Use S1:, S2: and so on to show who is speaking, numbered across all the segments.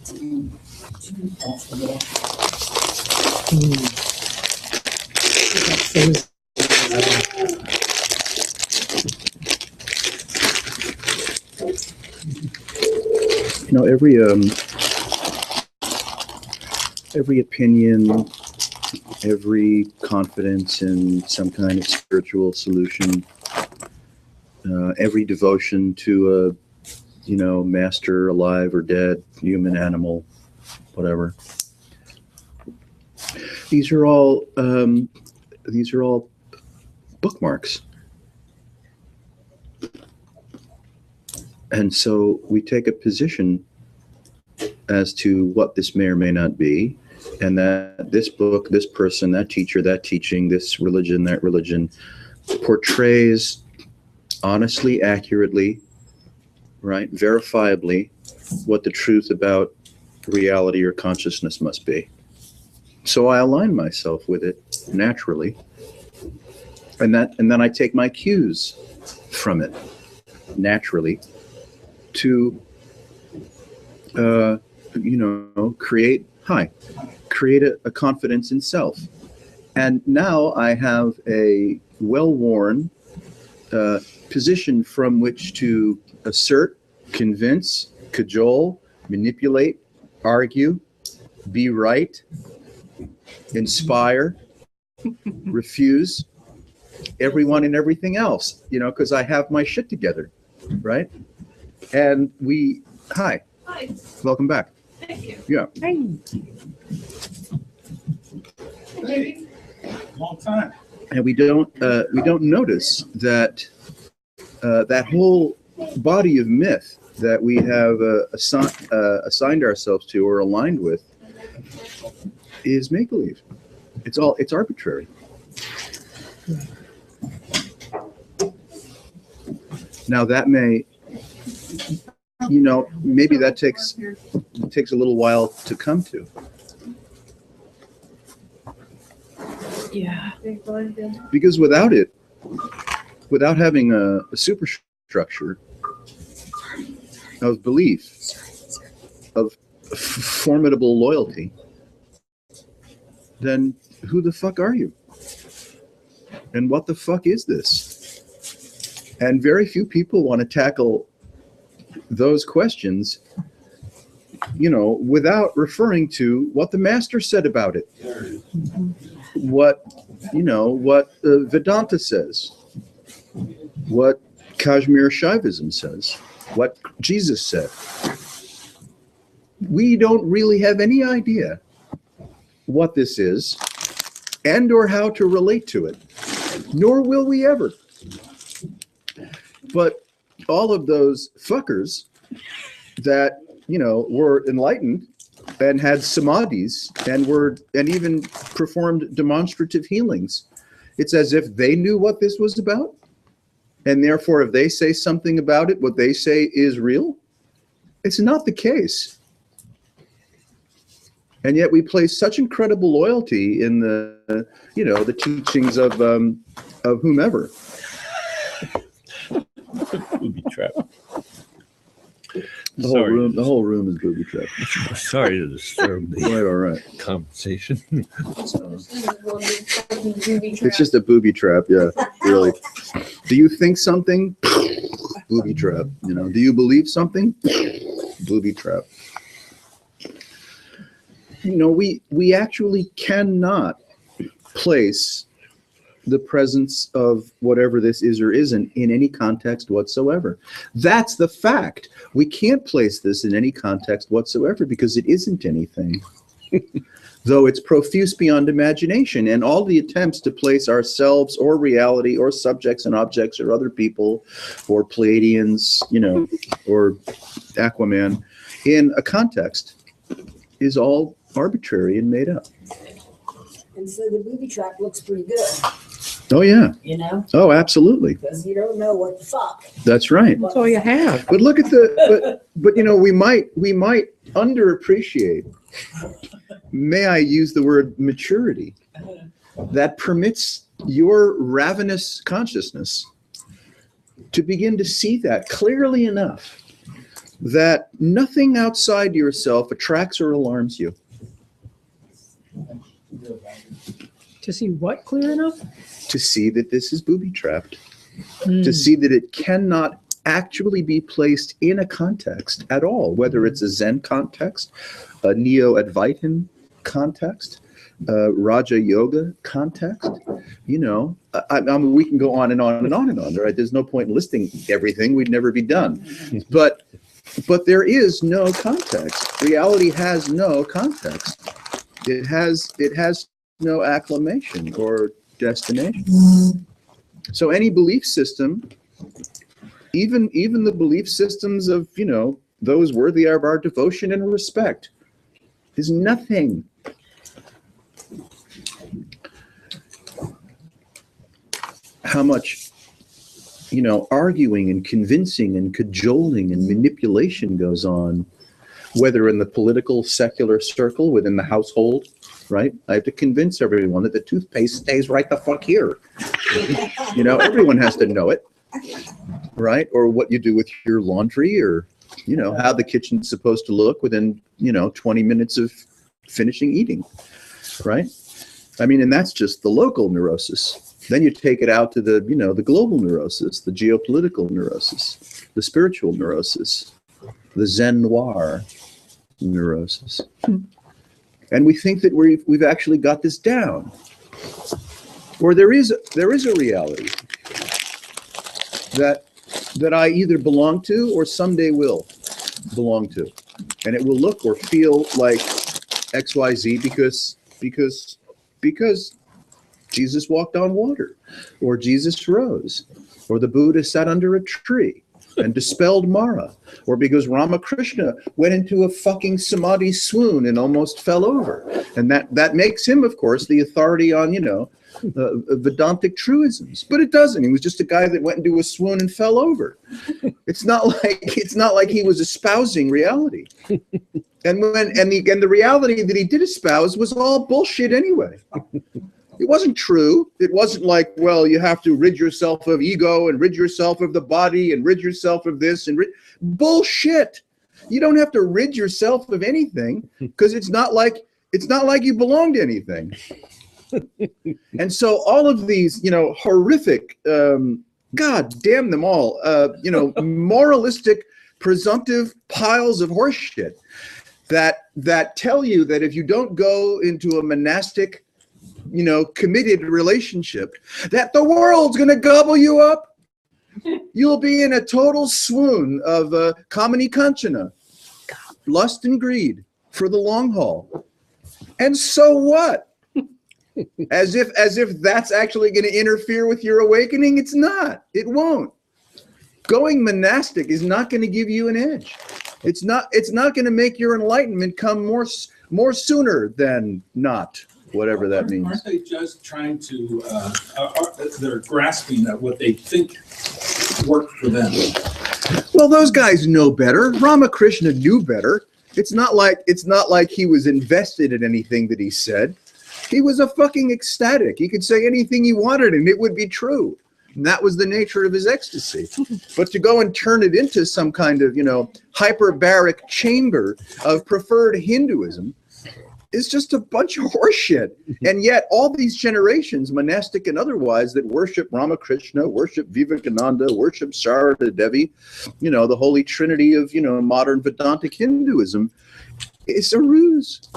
S1: You know, every opinion, every confidence in some kind of spiritual solution, every devotion to a, master, alive or dead, human, animal, whatever. These are all bookmarks. And so we take a position as to what this may or may not be, and that this book, this person, that teacher, that teaching, this religion, that religion, portrays honestly, accurately, right, verifiably, what the truth about reality or consciousness must be. So I align myself with it naturally, and then I take my cues from it naturally to create a confidence in self. And now I have a well-worn position from which to assert, convince, cajole, manipulate, argue, be right, inspire, refuse everyone and everything else, because I have my shit together, right? And hi, welcome back.
S2: Thank you.
S1: Yeah.
S2: Hey.
S3: Long time.
S1: And we don't notice that that whole body of myth that we have assigned ourselves to or aligned with is make-believe. It's arbitrary. Now that may, maybe that takes a little while to come to.
S2: Yeah.
S1: Because without having a superstructure of belief, of formidable loyalty, then who the fuck are you? And what the fuck is this? And very few people want to tackle those questions, without referring to what the master said about it. What Vedanta says, what Kashmir Shaivism says, what Jesus said. We don't really have any idea what this is and or how to relate to it, nor will we ever. But all of those fuckers that, were enlightened and had samadhis and even performed demonstrative healings, it's as if they knew what this was about. And therefore, if they say something about it, what they say is real. It's not the case. And yet we place such incredible loyalty in the teachings of whomever.
S4: Booby trap.
S1: The whole room is booby trap.
S4: Sorry to disturb the
S1: All right.
S4: conversation.
S1: It's just a booby trap, yeah, really. Do you think something? Booby trap. Do you believe something? Booby trap. We actually cannot place the presence of whatever this is or isn't in any context whatsoever. That's the fact. We can't place this in any context whatsoever because it isn't anything. Though it's profuse beyond imagination, and all the attempts to place ourselves or reality or subjects and objects or other people or Pleiadians, or Aquaman in a context is all arbitrary and made up.
S5: And so the booby trap looks pretty good.
S1: Oh yeah. Oh, absolutely.
S5: Because you don't know what the fuck.
S1: That's right.
S2: That's all you have.
S1: But look at but we might underappreciate, may I use the word maturity, that permits your ravenous consciousness to begin to see that clearly enough that nothing outside yourself attracts or alarms you.
S3: To see what clear enough?
S1: To see that this is booby-trapped.
S3: Hmm.
S1: To see that it cannot actually be placed in a context at all, whether it's a Zen context, a Neo-Advaitin context, Raja Yoga context. You know, I mean, we can go on and on and on and on. Right? There's no point in listing everything; we'd never be done. But there is no context. Reality has no context. It has no acclamation or destination. So any belief system, even the belief systems of, you know, those worthy of our devotion and respect, is nothing. How much, you know, arguing and convincing and cajoling and manipulation goes on, whether in the political secular circle, within the household, right? I have to convince everyone that the toothpaste stays right the fuck here. You know, everyone has to know it, right? Or what you do with your laundry, or, you know, how the kitchen's supposed to look within, you know, 20 minutes of finishing eating, right? I mean, and that's just the local neurosis. Then you take it out to the, you know, the global neurosis, the geopolitical neurosis, the spiritual neurosis, the Zen noir neurosis. And we think that we've actually got this down. Or there is a reality that I either belong to or someday will belong to. And it will look or feel like XYZ because Jesus walked on water, or Jesus rose, or the Buddha sat under a tree and dispelled Mara, or because Ramakrishna went into a fucking samadhi swoon and almost fell over. And that makes him, of course, the authority on, you know, Vedantic truisms. But it doesn't. He was just a guy that went into a swoon and fell over. It's not like he was espousing reality. And the reality that he did espouse was all bullshit anyway. It wasn't true. It wasn't like, well, you have to rid yourself of ego and rid yourself of the body and rid yourself of this and bullshit. You don't have to rid yourself of anything, because it's not like you belong to anything. And so all of these, you know, horrific, God damn them all, you know, moralistic, presumptive piles of horseshit that tell you that if you don't go into a monastic, you know, committed relationship, that the world's going to gobble you up. You'll be in a total swoon of kamini kanchana, lust and greed for the long haul. And so what? As if that's actually going to interfere with your awakening? It's not. It won't. Going monastic is not going to give you an edge. It's not going to make your enlightenment come more sooner than not. Whatever that means.
S6: Aren't they just trying to, they're grasping at what they think worked for them?
S1: Well, those guys know better. Ramakrishna knew better. It's not like he was invested in anything that he said. He was a fucking ecstatic. He could say anything he wanted and it would be true. And that was the nature of his ecstasy. But to go and turn it into some kind of, you know, hyperbaric chamber of preferred Hinduism, it's just a bunch of horseshit. And yet all these generations, monastic and otherwise, that worship Ramakrishna, worship Vivekananda, worship Sarada Devi, you know, the holy trinity of, you know, modern Vedantic Hinduism, it's a ruse.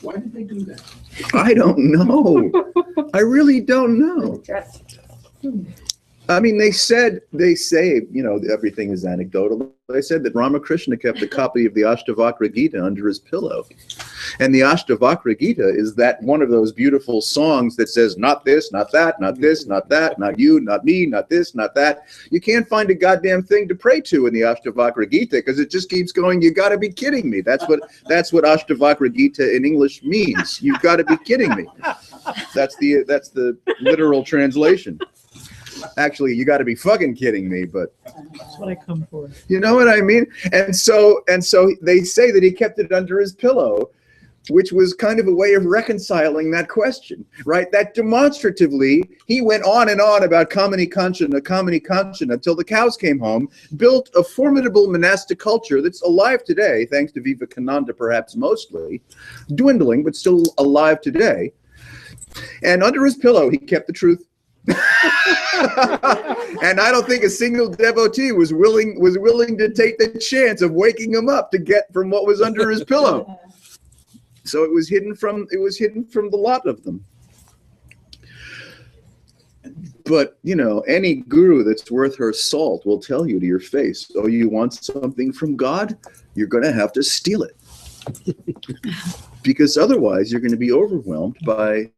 S6: Why did they do that?
S1: I don't know. I really don't know. I mean, they say, you know, everything is anecdotal. They said that Ramakrishna kept a copy of the Ashtavakra Gita under his pillow. And the Ashtavakra Gita is that one of those beautiful songs that says, not this, not that, not this, not that, not you, not me, not this, not that. You can't find a goddamn thing to pray to in the Ashtavakra Gita, because it just keeps going, you got to be kidding me. That's what Ashtavakra Gita in English means. You've got to be kidding me. That's the literal translation. Actually, you got to be fucking kidding me, but
S3: That's what I come for.
S1: you know what I mean? And so they say that he kept it under his pillow, which was kind of a way of reconciling that question, right? That demonstratively, he went on and on about Kamini Kanchana until the cows came home, built a formidable monastic culture that's alive today, thanks to Vivekananda perhaps mostly, dwindling, but still alive today. And under his pillow, he kept the truth. And I don't think a single devotee was willing to take the chance of waking him up to get from what was under his pillow. So it was hidden from the lot of them. But you know, any guru that's worth her salt will tell you to your face, oh, you want something from God? You're going to have to steal it. Because otherwise you're going to be overwhelmed by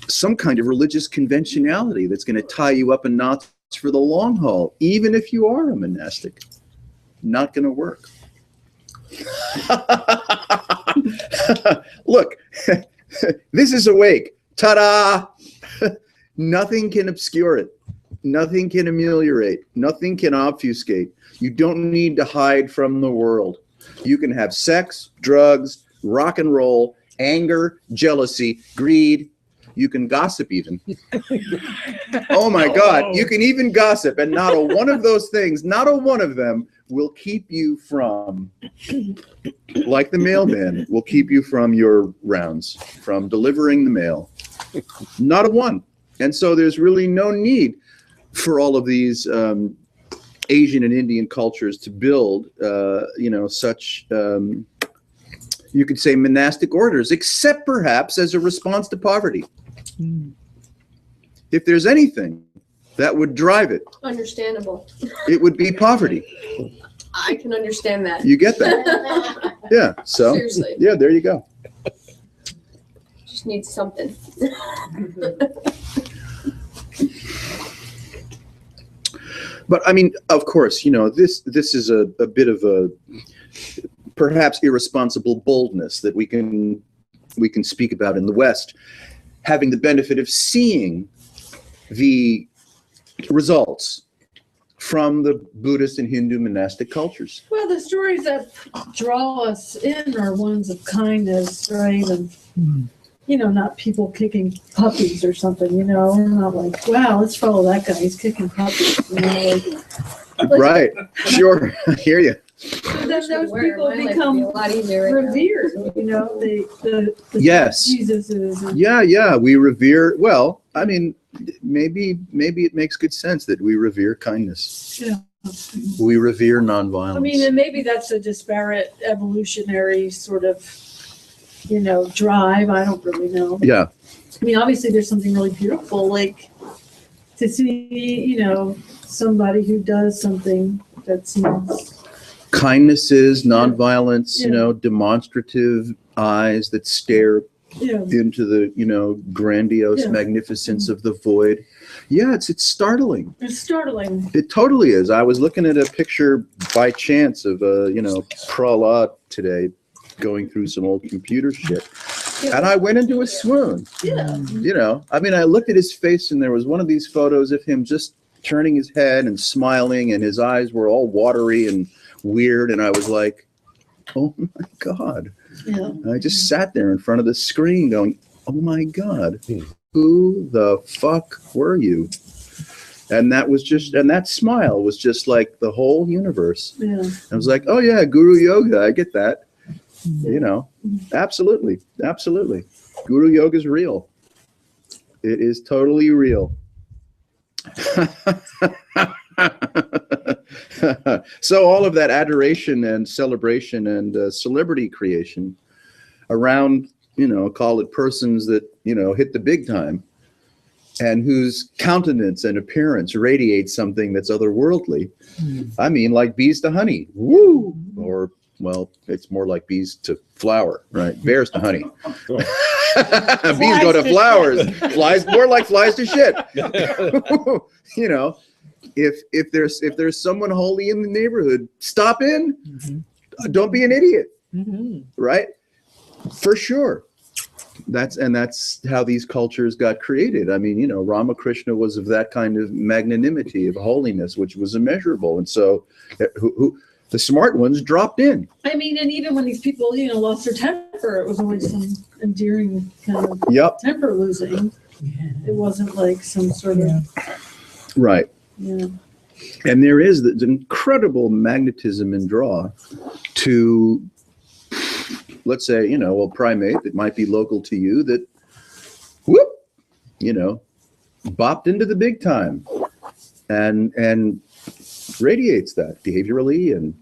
S1: some kind of religious conventionality that's going to tie you up in knots for the long haul, even if you are a monastic. Not going to work. Look, this is awake. Ta-da! Nothing can obscure it. Nothing can ameliorate. Nothing can obfuscate. You don't need to hide from the world. You can have sex, drugs, rock and roll, anger, jealousy, greed. You can gossip even. Oh my God, you can even gossip, and not a one of those things, not a one of them will keep you from, like the mailman, will keep you from your rounds, from delivering the mail. Not a one. And so there's really no need for all of these Asian and Indian cultures to build, such, you could say, monastic orders, except perhaps as a response to poverty. If there's anything that would drive it,
S2: Understandable.
S1: it would be poverty.
S2: I can understand that.
S1: You get that? Yeah. So,
S2: Seriously.
S1: yeah, there you go.
S2: Just need something.
S1: But I mean, of course, you know, this is a bit of a perhaps irresponsible boldness that we can speak about in the West, having the benefit of seeing the results from the Buddhist and Hindu monastic cultures.
S7: Well, the stories that draw us in are ones of kindness, right? And, not people kicking puppies or something, We're not like, wow, let's follow that guy. He's kicking puppies.
S1: Right. Sure. I hear you.
S7: Then those people
S2: My life would be
S7: become
S2: a lot easier right now.
S7: revered, the
S1: Yes.
S7: Jesus is.
S1: Yeah. We revere, well, I mean, maybe it makes good sense that we revere kindness.
S7: Yeah.
S1: We revere nonviolence.
S7: I mean, and maybe that's a disparate evolutionary sort of, drive. I don't really know.
S1: Yeah.
S7: I mean, obviously there's something really beautiful, like to see, somebody who does something that's nice.
S1: Kindness is nonviolence,
S7: Yeah.
S1: demonstrative eyes that stare
S7: Yeah.
S1: into the, grandiose
S7: Yeah.
S1: magnificence of the void. Yeah, it's startling.
S7: It's startling.
S1: It totally is. I was looking at a picture by chance of, Prahlad today, going through some old computer shit. And I went into a swoon.
S7: Yeah.
S1: I looked at his face and there was one of these photos of him just turning his head and smiling and his eyes were all watery and weird. And I was like, oh my God.
S7: Yeah.
S1: And I just sat there in front of the screen going, oh my God, who the fuck were you? And that smile was just like the whole universe.
S7: Yeah.
S1: I was like, oh yeah, Guru Yoga, I get that. Absolutely. Guru Yoga is real. It is totally real. So all of that adoration and celebration and celebrity creation around, call it persons that, hit the big time and whose countenance and appearance radiates something that's otherworldly. I mean, like bees to honey. Woo! Or, well, it's more like bees to flower, right? Bears to honey. Bees go to flowers. Flies, more like flies to shit. If there's someone holy in the neighborhood, stop in. Don't be an idiot, right? For sure. That's how these cultures got created. I mean, Ramakrishna was of that kind of magnanimity, of holiness, which was immeasurable. And so, The smart ones dropped in.
S7: I mean, and even when these people, lost their temper, it was always some endearing kind of
S1: Yep.
S7: temper losing. It wasn't like some sort of,
S1: Right.
S7: yeah.
S1: And there is the incredible magnetism and draw to, let's say, a primate that might be local to you that, whoop, bopped into the big time and radiates that behaviorally and,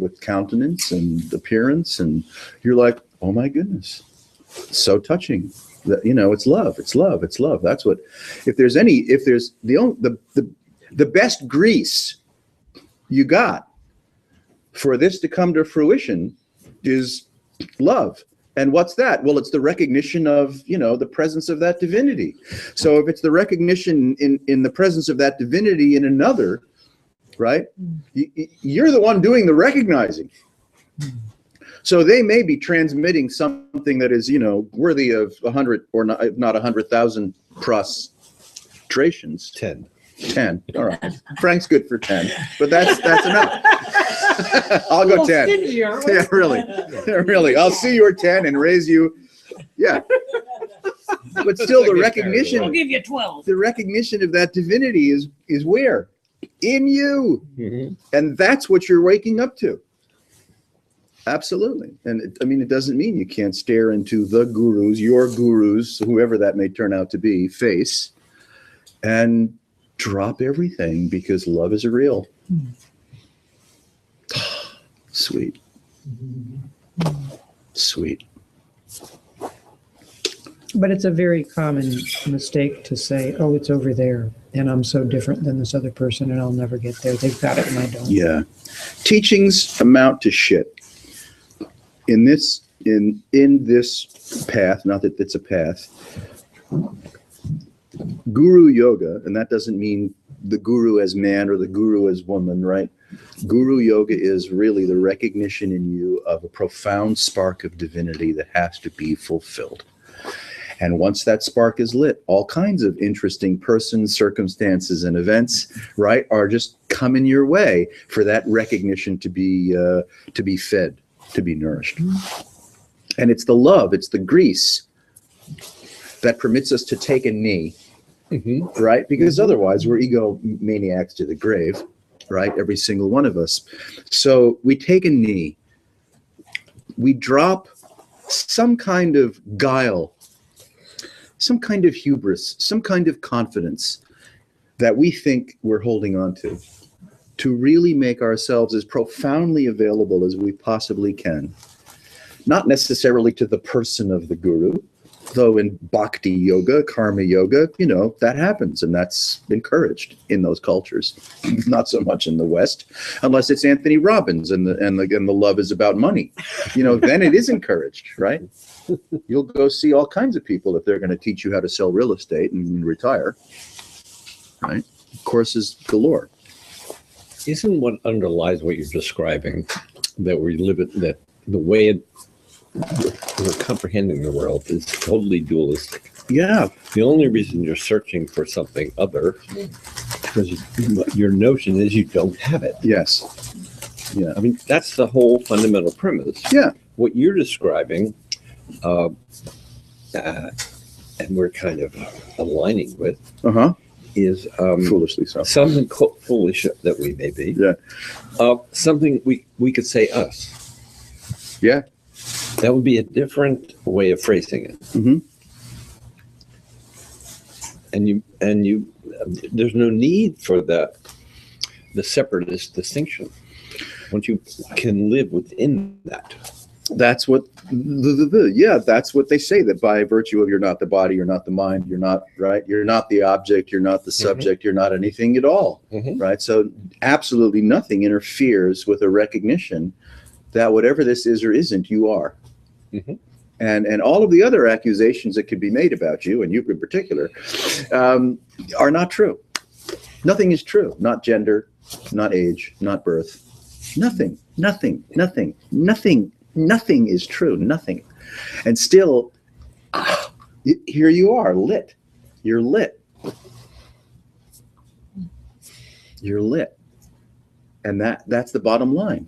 S1: with countenance and appearance. And you're like, oh my goodness, so touching. That, it's love, it's love, it's love. That's what, if there's the best grease you got for this to come to fruition is love. And what's that? Well, it's the recognition of, the presence of that divinity. So if it's the recognition in the presence of that divinity in another, right? You're the one doing the recognizing. So they may be transmitting something that is, worthy of 100 or not, if not 100,000 prostrations. 10. All right. Frank's good for 10, but that's enough. I'll go 10.
S3: Stingy, aren't we?
S1: Yeah, really. Yeah, really. I'll see your 10 and raise you. Yeah. But still the
S3: We'll
S1: recognition,
S3: give you 12.
S1: the recognition of that divinity is where? In you. And that's what you're waking up to. Absolutely. And it doesn't mean you can't stare into the gurus, your gurus, whoever that may turn out to be, face, and drop everything because love is real. Sweet. Sweet.
S3: But it's a very common mistake to say, oh, it's over there, and I'm so different than this other person, and I'll never get there. They've got it, and I don't.
S1: Yeah. Teachings amount to shit. In this path, not that it's a path, guru yoga, and that doesn't mean the guru as man or the guru as woman, right? Guru yoga is really the recognition in you of a profound spark of divinity that has to be fulfilled. And once that spark is lit, all kinds of interesting persons, circumstances, and events, right, are just coming your way for that recognition to be fed, to be nourished. And it's the love, it's the grease that permits us to take a knee, right? Because otherwise we're egomaniacs to the grave, right? Every single one of us. So we take a knee, we drop some kind of guile, some kind of hubris, some kind of confidence that we think we're holding on to really make ourselves as profoundly available as we possibly can. Not necessarily to the person of the guru, though in bhakti yoga, karma yoga, that happens and that's encouraged in those cultures. Not so much in the West, unless it's Anthony Robbins and the love is about money. Then it is encouraged, right? You'll go see all kinds of people if they're going to teach you how to sell real estate and retire, right? Courses galore.
S8: Isn't what underlies what you're describing that we live it, that the way we're comprehending the world is totally dualistic?
S1: Yeah.
S8: The only reason you're searching for something other because your notion is you don't have it.
S1: Yes. Yeah.
S8: I mean, that's the whole fundamental premise.
S1: Yeah.
S8: What you're describing, and we're kind of aligning with, is
S1: Foolishly so.
S8: something foolish that we may be.
S1: Yeah.
S8: Something we could say us.
S1: Yeah.
S8: That would be a different way of phrasing it.
S1: Mm-hmm.
S8: And you, there's no need for the separatist distinction. Once you can live within that.
S1: That's what that's what they say, that by virtue of you're not the body, you're not the mind, you're not, right? You're not the object, you're not the subject, you're not anything at all, right? So absolutely nothing interferes with a recognition that whatever this is or isn't, you are. And all of the other accusations that could be made about you, and you in particular, are not true. Nothing is true. Not gender, not age, not birth. Nothing is true. Nothing. And still, here you are, lit. You're lit. You're lit. And that's the bottom line.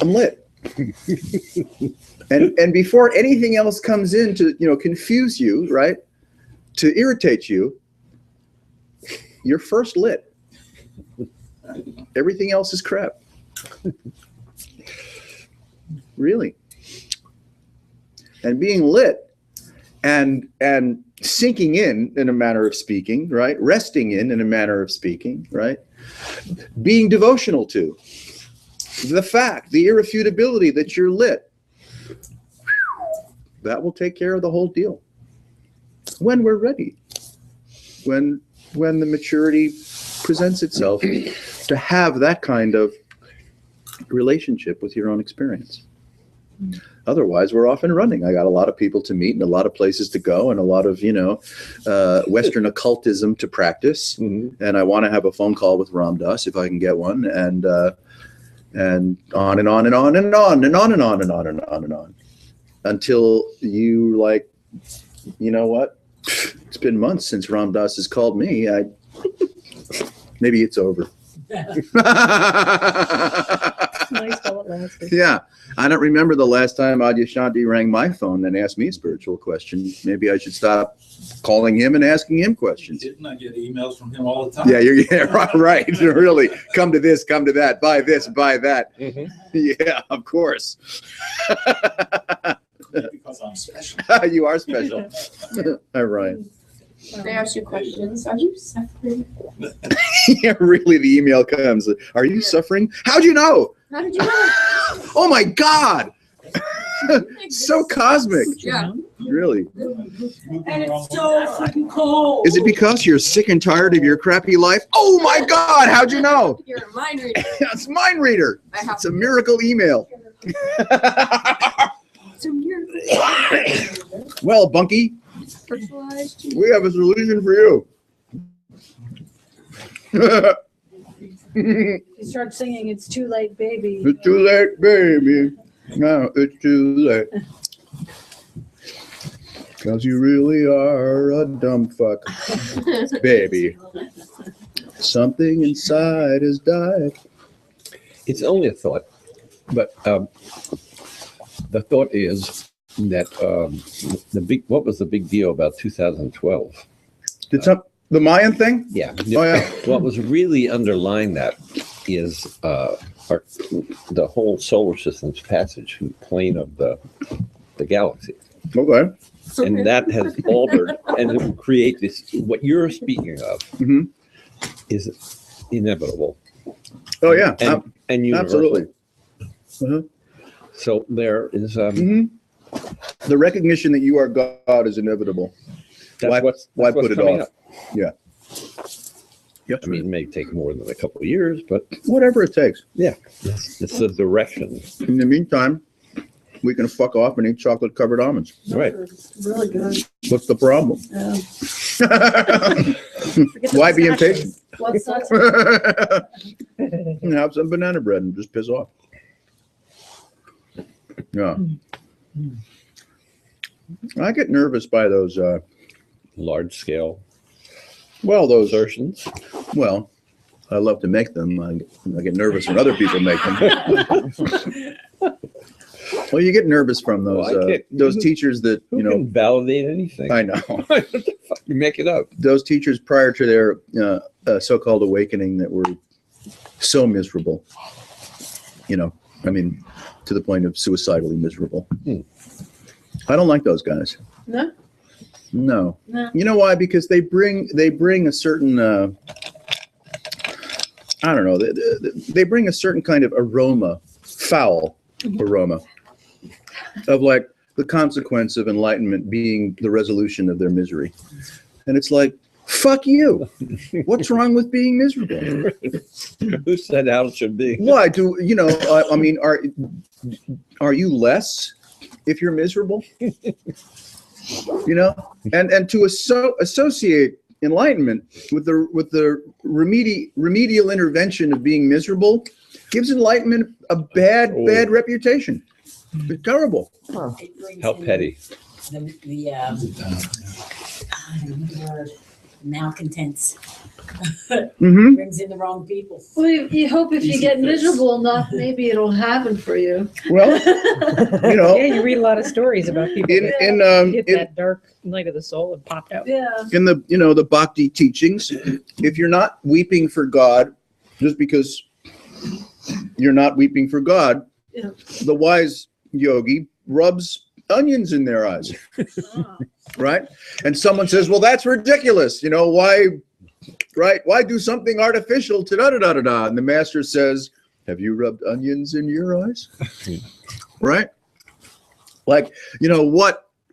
S1: I'm lit. and before anything else comes in to, confuse you, right? To irritate you, you're first lit. Everything else is crap. Really. And being lit and sinking in a manner of speaking, right? Resting in a manner of speaking, right? Being devotional to the fact, the irrefutability that you're lit. That will take care of the whole deal. When we're ready. When the maturity presents itself to have that kind of relationship with your own experience. Otherwise, we're off and running. I got a lot of people to meet and a lot of places to go and a lot of, Western occultism to practice.
S8: Mm-hmm.
S1: And I want to have a phone call with Ram Dass if I can get one. And on and on and on and on and on and on and on and on and on. Until you like, you know what? It's been months since Ram Dass has called me. Maybe it's over.
S7: Nice while it lasted.
S1: Yeah. I don't remember the last time Adyashanti rang my phone and asked me a spiritual question. Maybe I should stop calling him and asking him questions.
S6: Didn't I get emails from him all the time?
S1: Yeah, right. Really. Come to this, come to that, buy this, buy that.
S8: Mm-hmm.
S1: Yeah, of course.
S6: Because I'm special.
S1: You are special. All right.
S2: They ask you questions. Are you suffering?
S1: Yeah, really, the email comes. Are you suffering? How'd you know?
S2: How did you know?
S1: Oh my God. So cosmic.
S2: Yeah.
S1: Really.
S5: And it's so fucking cold.
S1: Is it because you're sick and tired of your crappy life? Oh my God, how'd you know?
S2: You're a mind reader.
S1: It's Mind Reader.
S2: I have
S1: It's a miracle email.
S2: some your
S1: Well, Bunky,
S2: personalized.
S1: we have a solution for you.
S7: You start singing, "It's too late, baby."
S1: It's too late, baby. No, it's too late. Because you really are a dumb fuck, baby. Something inside has died.
S8: It's only a thought, but the thought is that what was the big deal about 2012?
S1: The Mayan thing?
S8: Yeah.
S1: Oh, yeah.
S8: What was really underlying that is the whole solar system's passage through the plane of the galaxy.
S1: Okay.
S8: And that has altered and it will create this, what you're speaking of
S1: Mhm.
S8: is inevitable
S1: Oh, yeah.
S8: and universal.
S1: Absolutely. Uh-huh.
S8: So there is,
S1: Mhm. The recognition that you are God is inevitable. Why
S8: what's
S1: put it
S8: coming
S1: off?
S8: up.
S1: Yeah.
S8: I mean, it may take more than a couple of years, but
S1: Whatever it takes.
S8: it's the direction.
S1: In the meantime, we can fuck off and eat chocolate-covered almonds.
S8: Right.
S7: Really good.
S1: What's the problem?
S7: Yeah.
S1: Why be impatient?
S7: What's that?
S1: Have some banana bread and just piss off. Yeah. I get nervous by those,
S8: Large scale
S1: those
S8: assertions.
S1: Well, I love to make them. I get nervous when other people make them. Well, you get nervous from those
S8: Well, I can't-
S1: those teachers that
S8: Who can validate anything?
S1: I know
S8: What the fuck? You make it up.
S1: those teachers prior to their so-called awakening that were so miserable. I mean, to the point of suicidally miserable. I don't like those guys.
S7: No?
S1: No.
S7: No.
S1: You know why? Because they bring a certain I don't know. They bring a certain kind of aroma, foul aroma, of like the consequence of enlightenment being the resolution of their misery. And it's like, fuck you. What's wrong with being miserable?
S8: Who said how it should be?
S1: Why do I mean, are you less if you're miserable? And to associate enlightenment with the remedial intervention of being miserable gives enlightenment a bad reputation. It's terrible.
S8: How petty.
S5: malcontents,
S1: Mm-hmm.
S5: brings in the wrong people.
S7: Well, you hope if you
S6: Easy
S7: get
S6: fix.
S7: miserable enough, maybe it'll happen for you.
S1: Well, you know,
S3: Yeah, you read a lot of stories about people
S1: in
S3: that
S1: in
S3: hit
S1: in,
S3: that dark night of the soul and popped out.
S7: Yeah.
S1: in the the bhakti teachings, if you're not weeping for God, just because you're not weeping for God,
S7: Yeah.
S1: the wise yogi rubs onions in their eyes,
S7: Ah.
S1: right? And someone says, "Well, that's ridiculous. Why, right? Why do something artificial to da da da da da?" And the master says, "Have you rubbed onions in your eyes?" Right? Like,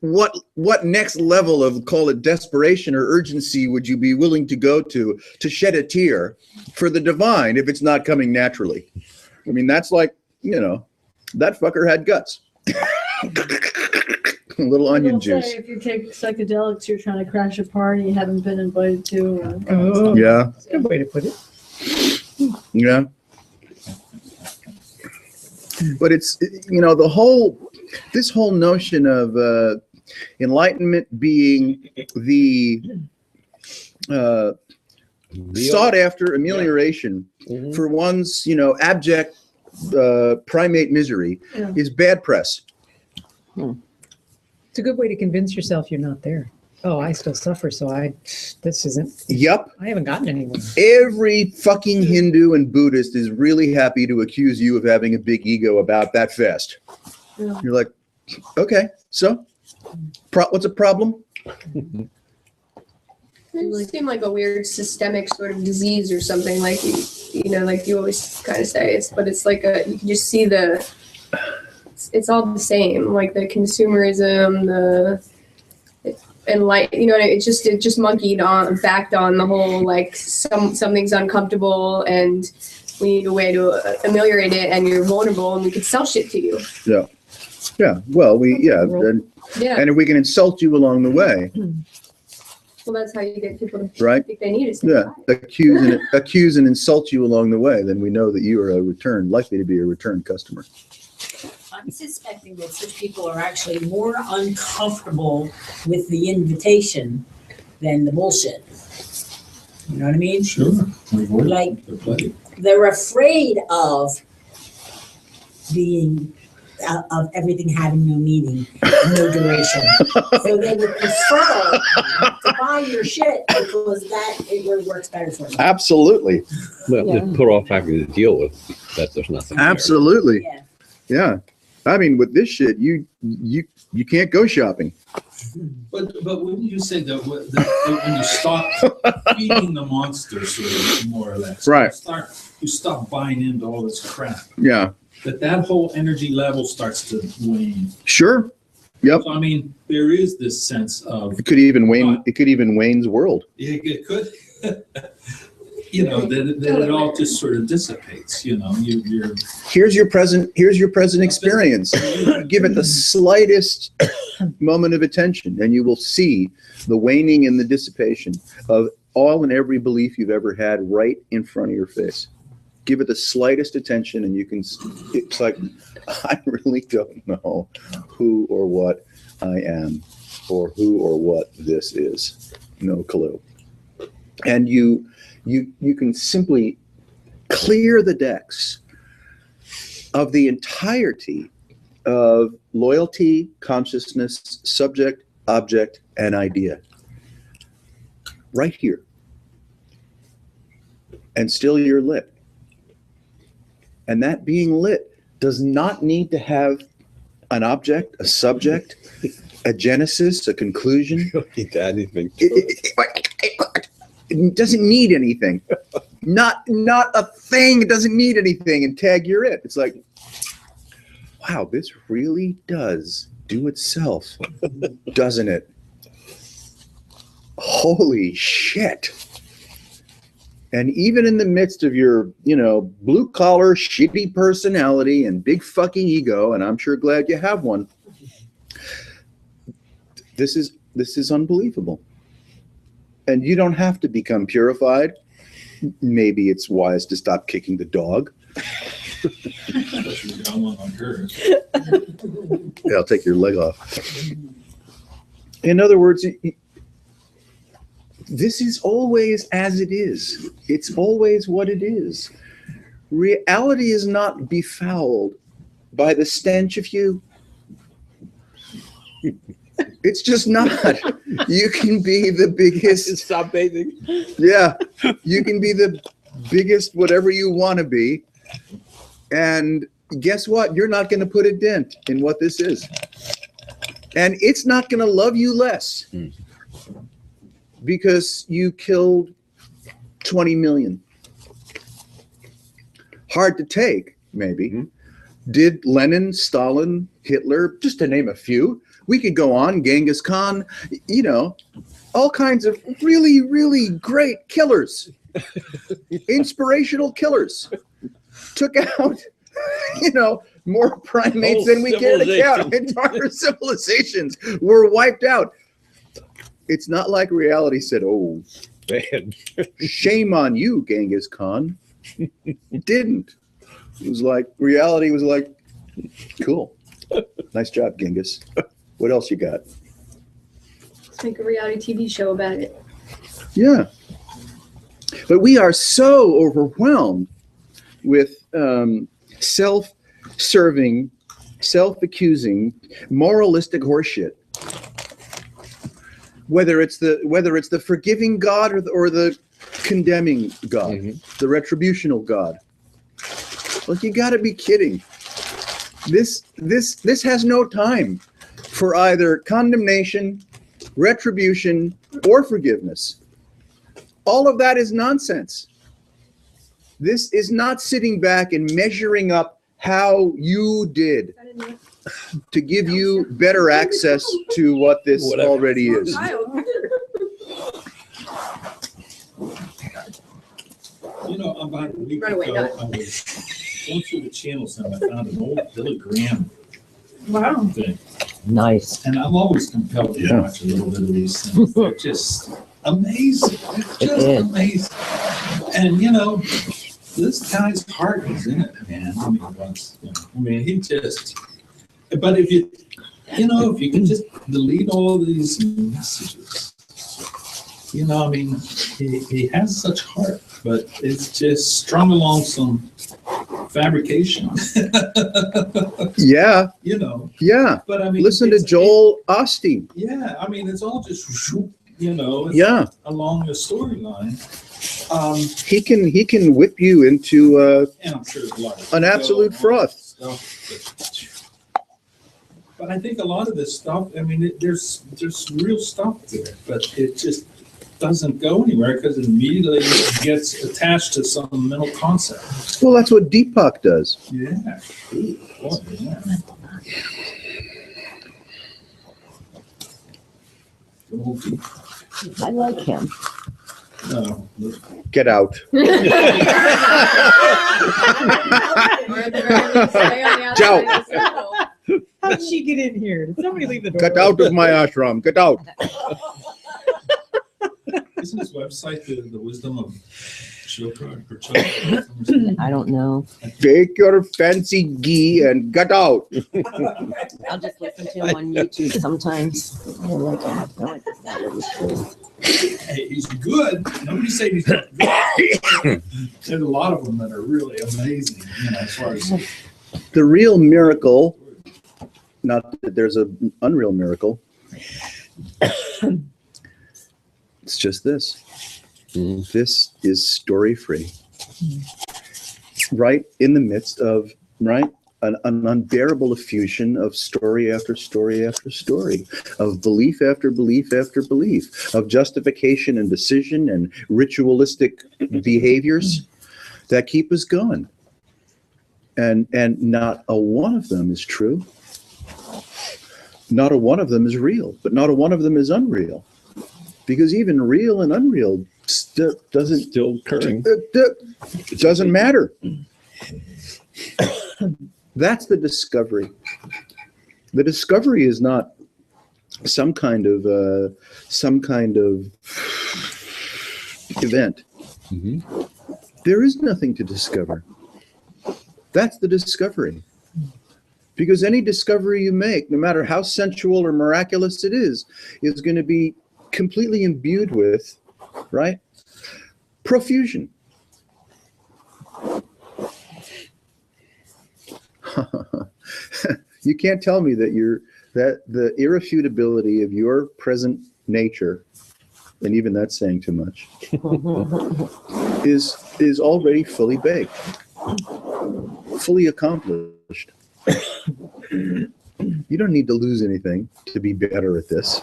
S1: what next level of, call it desperation or urgency, would you be willing to go to shed a tear for the divine if it's not coming naturally? I mean, that's like, that fucker had guts. A little onion
S7: They'll
S1: juice.
S7: say if you take psychedelics, you're trying to crash a party you haven't been invited to. Or,
S3: Oh,
S1: Yeah,
S3: that's a good way to put it.
S1: yeah. But it's, this whole notion of enlightenment being the sought after amelioration
S8: Mhm.
S1: for one's, abject primate misery
S7: Yeah.
S1: is bad press.
S3: It's a good way to convince yourself you're not there. Oh, I still suffer, so I haven't gotten anywhere.
S1: Every fucking Hindu and Buddhist is really happy to accuse you of having a big ego about that fest.
S7: Yeah.
S1: You're like, okay, so what's a problem?
S2: It seemed like a weird systemic sort of disease or something, like like you always kind of say. But it's like you can just see it's all the same, like the consumerism, it just monkeyed on, backed on the whole, like something's uncomfortable and we need a way to ameliorate it, and you're vulnerable and we could sell shit to you.
S1: Yeah, well, and
S2: Yeah,
S1: if we can insult you along the way,
S2: well, that's how you get people to
S1: right?
S2: think they need it.
S1: Yeah, accuse and insult you along the way, then we know that you are likely to be a return customer.
S5: I'm suspecting that such people are actually more uncomfortable with the invitation than the bullshit. You know what I mean?
S6: Sure.
S5: Like,
S6: The play.
S5: they're afraid of being, of everything having no meaning, no duration. So they would prefer to buy your shit because it really works better for them.
S1: Absolutely,
S8: Well, just put off having to deal with that. There's nothing. there.
S1: absolutely,
S5: Yeah.
S1: yeah. I mean, with this shit, you can't go shopping.
S6: But wouldn't you say that when you stop feeding the monster, sort of, more or less,
S1: Right.
S6: you stop buying into all this crap,
S1: Yeah,
S6: that whole energy level starts to wane.
S1: sure. Yep.
S6: So I mean, there is this sense of
S1: It could even wane. It could even Wayne's World.
S6: it could, that it all just sort of dissipates. You're
S1: Here's your present experience. Give it the slightest moment of attention, and you will see the waning and the dissipation of all and every belief you've ever had right in front of your face. Give it the slightest attention, and it's like, I really don't know who or what I am, or who or what this is. No clue. And you can simply clear the decks of the entirety of loyalty, consciousness, subject, object, and idea. Right here. And still you're lit. And that being lit does not need to have an object, a subject, a genesis, a conclusion.
S8: Anything.
S1: It doesn't need anything. Not a thing. It doesn't need anything. And tag, you're it. It's like, wow, this really does do itself, doesn't it? Holy shit. And even in the midst of your, blue collar, shitty personality and big fucking ego, and I'm sure glad you have one, this is unbelievable. And you don't have to become purified. Maybe it's wise to stop kicking the dog.
S6: especially if you don't want on hers.
S1: Yeah, I'll take your leg off. In other words, this is always as it is. It's always what it is. Reality is not befouled by the stench of you. It's just not. You can be the biggest.
S8: Stop bathing.
S1: Yeah, you can be the biggest whatever you want to be. And guess what? You're not going to put a dent in what this is. And it's not going to love you less because you killed 20 million. Hard to take, maybe.
S8: Mm-hmm.
S1: Did Lenin, Stalin, Hitler, just to name a few, we could go on, Genghis Khan, you know, all kinds of really, really great killers, inspirational killers, took out, you know, more primates than we care to count. Entire civilizations were wiped out. It's not like reality said, oh,
S8: Man.
S1: shame on you, Genghis Khan. It didn't. It was like, reality was like, cool. Nice job, Genghis. What else you got?
S2: Let's make a reality TV show about it.
S1: Yeah. But we are so overwhelmed with self-serving, self-accusing, moralistic horseshit. Whether it's the forgiving God or the condemning God, the retributional God. Like, you got to be kidding. This has no time for either condemnation, retribution, or forgiveness. All of that is nonsense. This is not sitting back and measuring up how you did to give you better access to what this already is.
S6: You know, about a week
S2: Run away,
S6: ago,
S2: not.
S6: I was going through the channels and I found an old Billy Graham
S7: Wow.
S6: thing.
S9: Nice.
S6: And I'm always compelled to watch a little bit of these things. They're just amazing. It's just
S9: is.
S6: amazing. And, you know, this guy's heart is in it, man. I mean, he just, but if you can just delete all these messages, you know, I mean, he has such heart, but it's just strung along some fabrication.
S1: Yeah,
S6: You know,
S1: yeah.
S6: but I mean,
S1: Listen to
S6: it's-
S1: Joel Osteen.
S6: Yeah, I mean, it's all just, you know, it's
S1: Yeah,
S6: along the storyline.
S1: he can whip you into
S6: And I'm sure there's a lot of
S1: an absolute froth.
S6: stuff, but I think a lot of this stuff, I mean, there's real stuff there, but it just doesn't go anywhere because it immediately gets attached to some mental concept.
S1: Well, that's what Deepak does.
S6: Yeah. Boy, yeah. Old people.
S9: I like him.
S6: No,
S1: Get out.
S2: Or at the very least, stay on the outside of the circle.
S3: How did she get in here? Did somebody leave the door?
S1: Get out of my ashram. Get out.
S6: isn't this website the wisdom of Chopra or Chopra or something?
S9: I don't know.
S1: Take your fancy ghee and get out.
S9: I'll just listen to him on YouTube sometimes. I like him. I like this guy really cool.
S6: Hey, he's good. Nobody say he's not good. There's a lot of them that are really amazing, you know, as far as
S1: The real miracle, not that there's an unreal miracle, it's just this. This is story free. Right in the midst of, an unbearable effusion of story after story after story, of belief after belief after belief, of justification and decision and ritualistic behaviors that keep us going. And not a one of them is true. Not a one of them is real, but not a one of them is unreal. Because even real and unreal doesn't
S8: Still occurring.
S1: it doesn't matter. That's the discovery. The discovery is not some kind of event. There is nothing to discover. That's the discovery. Because any discovery you make, no matter how sensual or miraculous it is going to be completely imbued with right? Profusion. You can't tell me that the irrefutability of your present nature, and even that's saying too much, is already fully baked, fully accomplished. You don't need to lose anything to be better at this.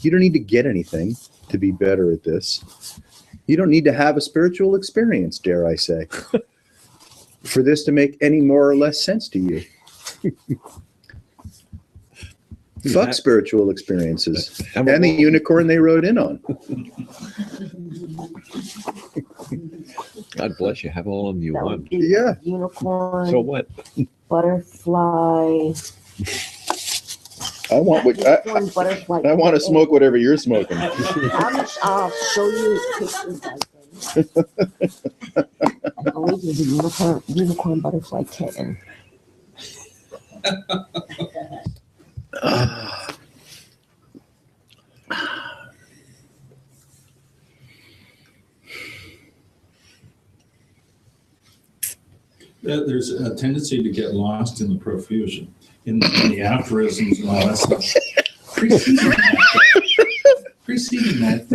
S1: You don't need to get anything to be better at this. You don't need to have a spiritual experience, dare I say, for this to make any more or less sense to you. Fuck spiritual experiences and the unicorn they rode in on.
S8: God bless you. Have all of them you
S9: That would
S8: want.
S9: be
S1: Yeah.
S9: Unicorn,
S8: So what?
S9: butterfly.
S1: I want
S9: Unicorn, butterfly.
S1: I want to smoke whatever you're smoking.
S9: I'll show you pictures of them. Always is a unicorn butterfly kitten.
S6: There's a tendency to get lost in the profusion, in the aphorisms and all that stuff. Preceding that,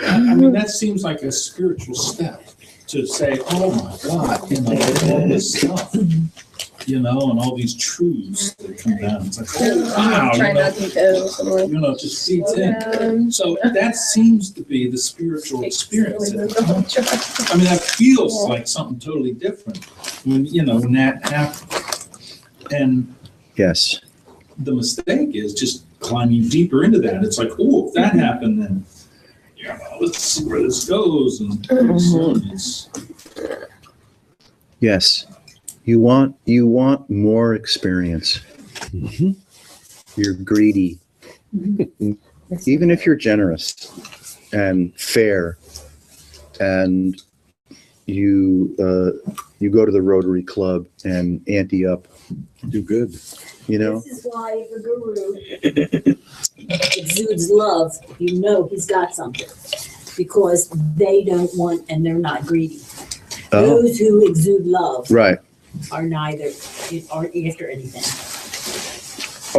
S6: I mean, that seems like a spiritual step to say, oh my God, all this stuff, and all these truths that come down. It's like, oh wow,
S2: Try not to go somewhere.
S6: just feeds in. So that seems to be the spiritual experience. I mean, that feels like something totally different when that happens. And
S1: Yes.
S6: the mistake is just climbing deeper into that. It's like, oh, if that happened, then let's see where this goes. And pretty soon it's
S1: Yes. You want more experience. You're greedy. Even if you're generous and fair and you go to the Rotary Club and ante up,
S8: Do good.
S5: This is why if a guru exudes love, he's got something. Because they don't want, and they're not greedy.
S1: Oh.
S5: Those who exude love
S1: Right.
S5: aren't after anything.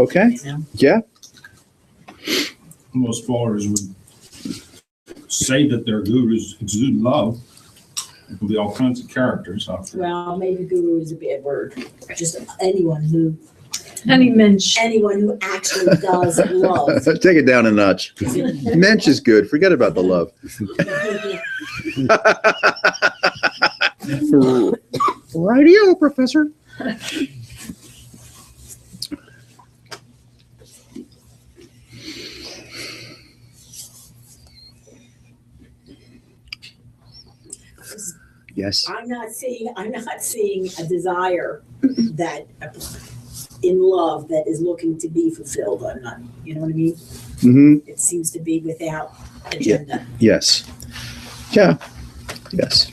S1: Okay. Yeah.
S6: most followers would say that their gurus exude love. It could be all kinds of characters out there.
S5: Well, maybe guru is a bad word. Just anyone who
S7: Mensch.
S5: actually does love.
S1: Take it down a notch. Mensch is good. Forget about the love. Radio, Professor. Yes.
S5: I'm not seeing a desire that in love that is looking to be fulfilled. I'm not, you know what I mean?
S1: Mm-hmm.
S5: It seems to be without agenda.
S1: Yes. Yeah. Yes.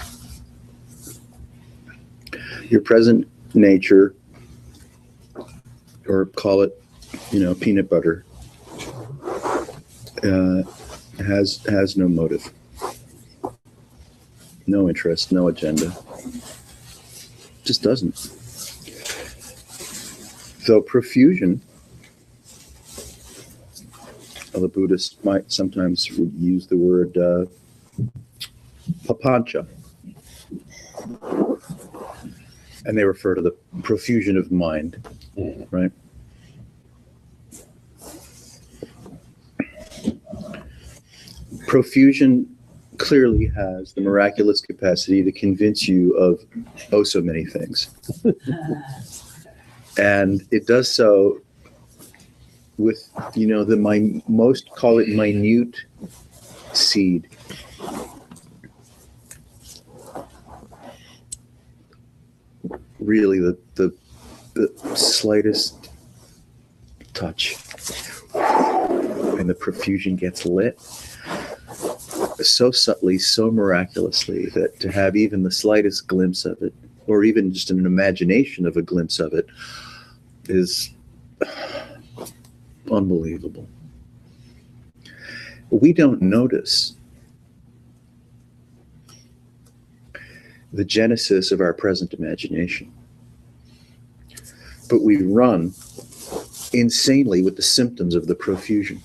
S1: Your present nature, or call it, peanut butter, has no motive, no interest, no agenda. Just doesn't. Though profusion, the Buddhists might sometimes use the word papancha, and they refer to the profusion of mind, right? Profusion clearly has the miraculous capacity to convince you of oh so many things. And it does so with, most call it minute seed. Really the slightest touch. And the profusion gets lit so subtly, so miraculously, that to have even the slightest glimpse of it, or even just an imagination of a glimpse of it, is unbelievable. We don't notice the genesis of our present imagination. But we run insanely with the symptoms of the profusion.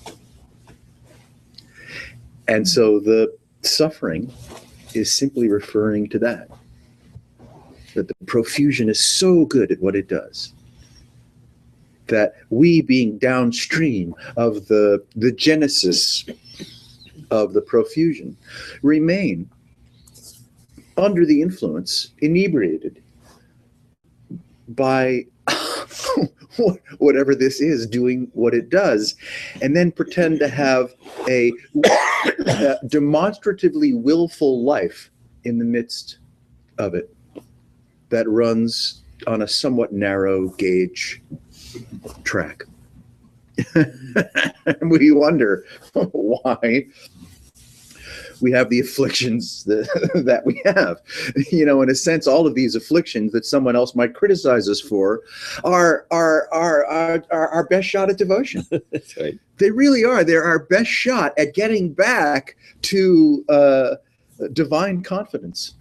S1: And so the suffering is simply referring to that the profusion is so good at what it does that we, being downstream of the genesis of the profusion, remain under the influence, inebriated by whatever this is doing what it does, and then pretend to have a demonstratively willful life in the midst of it that runs on a somewhat narrow gauge track. We wonder why we have the afflictions that we have. You know, in a sense, all of these afflictions that someone else might criticize us for are our best shot at devotion.
S8: That's right.
S1: They really are. They're our best shot at getting back to divine confidence.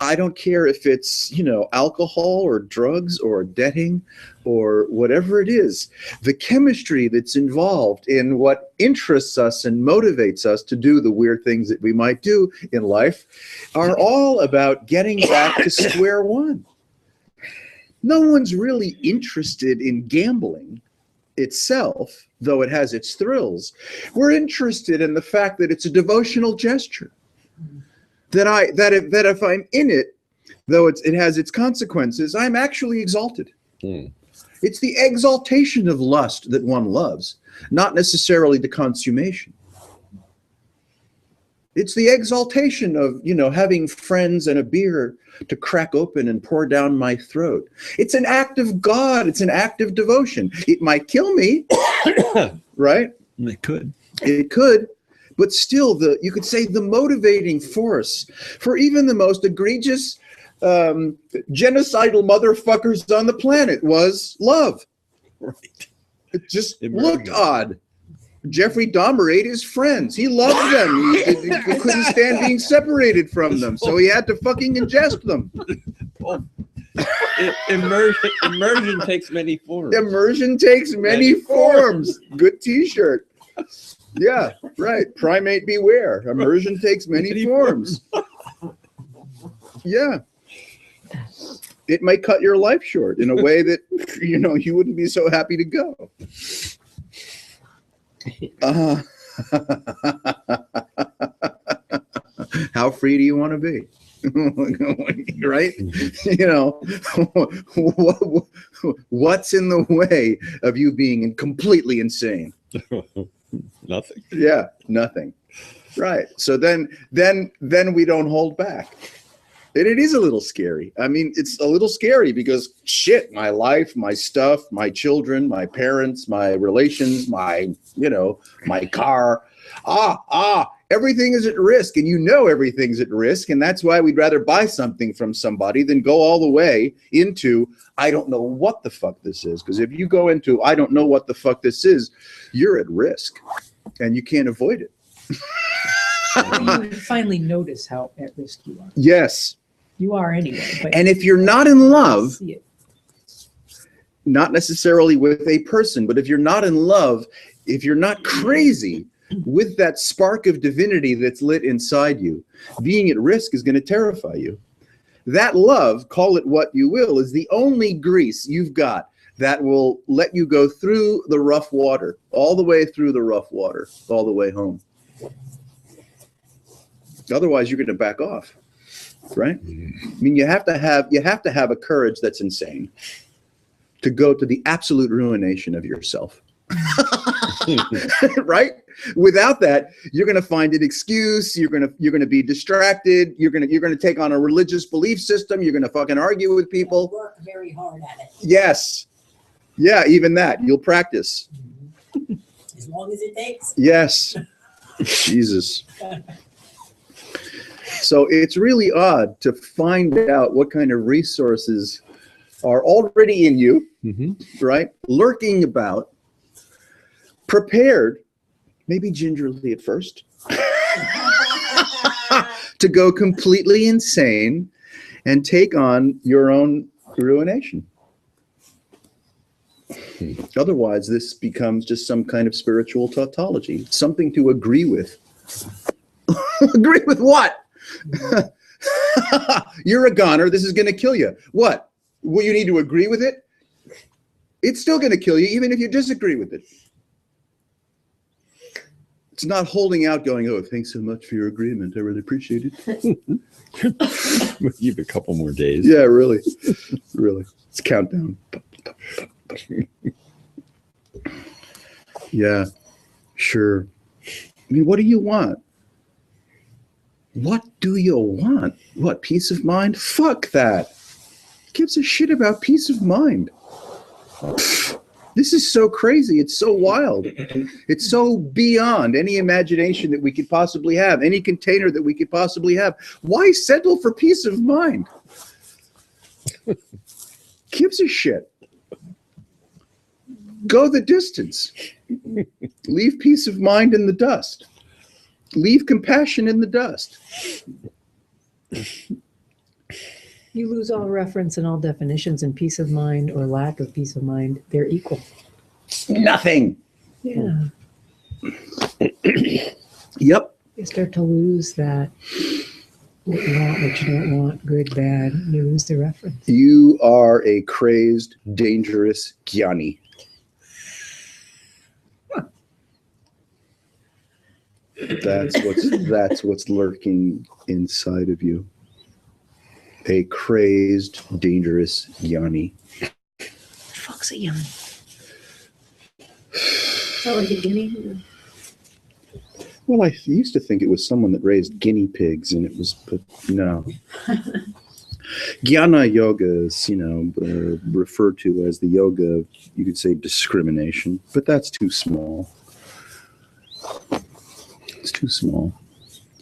S1: I don't care if it's, you know, alcohol or drugs or debting or whatever it is. The chemistry that's involved in what interests us and motivates us to do the weird things that we might do in life are all about getting back to square one. No one's really interested in gambling itself, though it has its thrills. We're interested in the fact that it's a devotional gesture. That if I'm in it, though it has its consequences, I'm actually exalted. It's the exaltation of lust that one loves, not necessarily the consummation. It's the exaltation of, you know, having friends and a beer to crack open and pour down my throat. It's an act of God. It's an act of devotion. It might kill me, right?
S4: It could.
S1: It could. But still, you could say the motivating force for even the most egregious genocidal motherfuckers on the planet was love.
S4: Right.
S1: It just looked odd. Jeffrey Dahmer ate his friends. He loved them. He couldn't stand being separated from them, so he had to fucking ingest them.
S8: Immersion takes many forms.
S1: Immersion takes many forms. Good T-shirt. Yeah, right. Primate beware. Immersion takes many forms. Yeah. It might cut your life short in a way that, you know, you wouldn't be so happy to go. How free do you want to be? Right? You know, what's in the way of you being completely insane?
S8: Nothing.
S1: Yeah, nothing. Right. So then we don't hold back. And it is a little scary. I mean, it's a little scary because shit, my life, my stuff, my children, my parents, my relations, my, you know, my car, everything is at risk, and you know everything's at risk, and that's why we'd rather buy something from somebody than go all the way into, I don't know what the fuck this is. Because if you go into, I don't know what the fuck this is, you're at risk, and you can't avoid it.
S3: You finally notice how at risk you are.
S1: Yes.
S3: You are anyway. But
S1: And if you're not in love,
S3: see it.
S1: not necessarily with a person, but if you're not in love, if you're not crazy with that spark of divinity that's lit inside you, being at risk is going to terrify you. That love, call it what you will, is the only grease you've got that will let you go through the rough water, all the way through the rough water, all the way home. Otherwise, you're going to back off, right? I mean, you have to have a courage that's insane to go to the absolute ruination of yourself. Right? Without that, you're going to find an excuse. You're going to be distracted. You're going to take on a religious belief system. You're going to fucking argue with people.
S5: Work very hard at it,
S1: Yes. Yeah, even that. You'll practice.
S5: as long as it takes.
S1: Yes. Jesus. So it's really odd to find out what kind of resources are already in you, right? Lurking about, prepared, maybe gingerly at first, to go completely insane and take on your own ruination. Otherwise, this becomes just some kind of spiritual tautology, something to agree with. Agree with what? You're a goner. This is going to kill you. What? Well, you need to agree with it? It's still going to kill you, even if you disagree with it. It's not holding out going, oh, thanks so much for your agreement. I really appreciate it.
S8: We'll give it a couple more days.
S1: Yeah, really. Really. It's countdown. Yeah, sure. I mean, what do you want? What do you want? What, peace of mind? Fuck that. Who gives a shit about peace of mind? This is so crazy. It's so wild. It's so beyond any imagination that we could possibly have, any container that we could possibly have. Why settle for peace of mind? Gives a shit. Go the distance. Leave peace of mind in the dust. Leave compassion in the dust.
S3: You lose all reference and all definitions, and peace of mind or lack of peace of mind, they're equal.
S1: Nothing.
S3: Yeah.
S1: Yep.
S3: You start to lose that. What you want, what you don't want, good, bad. You lose the reference.
S1: You are a crazed, dangerous jnani. That's what's lurking inside of you. A crazed, dangerous jnani.
S3: Fuck's a young.
S7: So like a guinea.
S1: Well, I used to think it was someone that raised guinea pigs, and it was, but no. Jnana yoga is, referred to as the yoga of, you could say, discrimination, but that's too small. It's too small.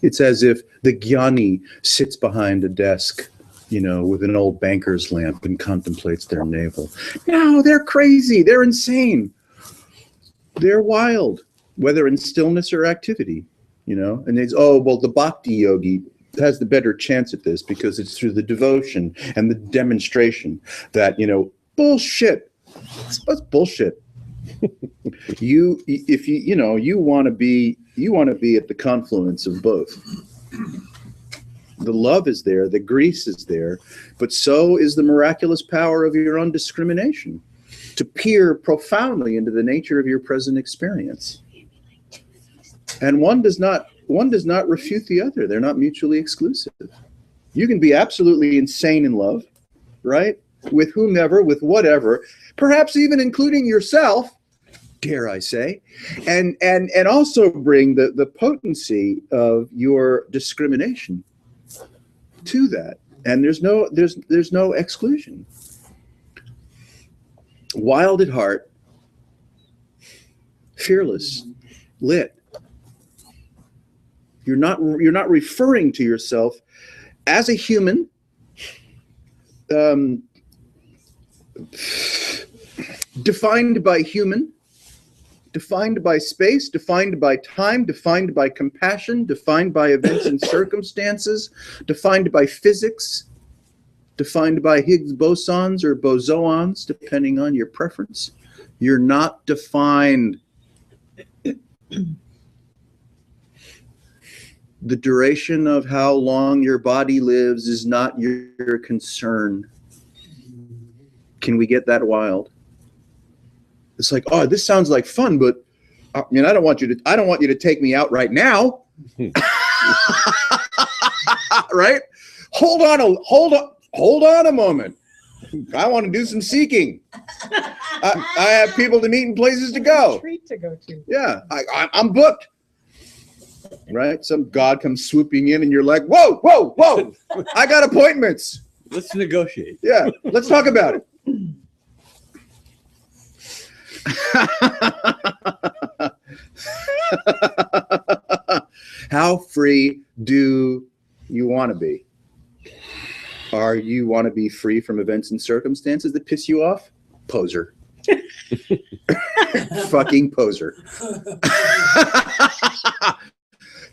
S1: It's as if the jnani sits behind a desk, with an old banker's lamp and contemplates their navel. No, they're crazy. They're insane. They're wild, whether in stillness or activity, and it's, the bhakti yogi has the better chance at this because it's through the devotion and the demonstration that, bullshit. That's bullshit. You want to be at the confluence of both. The love is there, the grace is there, but so is the miraculous power of your own discrimination to peer profoundly into the nature of your present experience. And one does not refute the other. They're not mutually exclusive. You can be absolutely insane in love, right? With whomever, with whatever, perhaps even including yourself, dare I say, and also bring the potency of your discrimination to that. And there's no exclusion. Wild at heart, fearless, lit. You're not referring to yourself as a human, defined by human, defined by space, defined by time, defined by compassion, defined by events and circumstances, defined by physics, defined by Higgs bosons or bosons, depending on your preference. You're not defined. The duration of how long your body lives is not your concern. Can we get that wild? It's like, oh, this sounds like fun, but I don't want you to take me out right now. Right? Hold on a moment. I want to do some seeking. I have people to meet and places to go.
S3: Treat to go to.
S1: Yeah, I'm booked. Right? Some god comes swooping in and you're like, whoa, I got appointments.
S8: Let's negotiate.
S1: Yeah, let's talk about it. How free do you want to be? Are you want to be free from events and circumstances that piss you off? Poser. Fucking poser.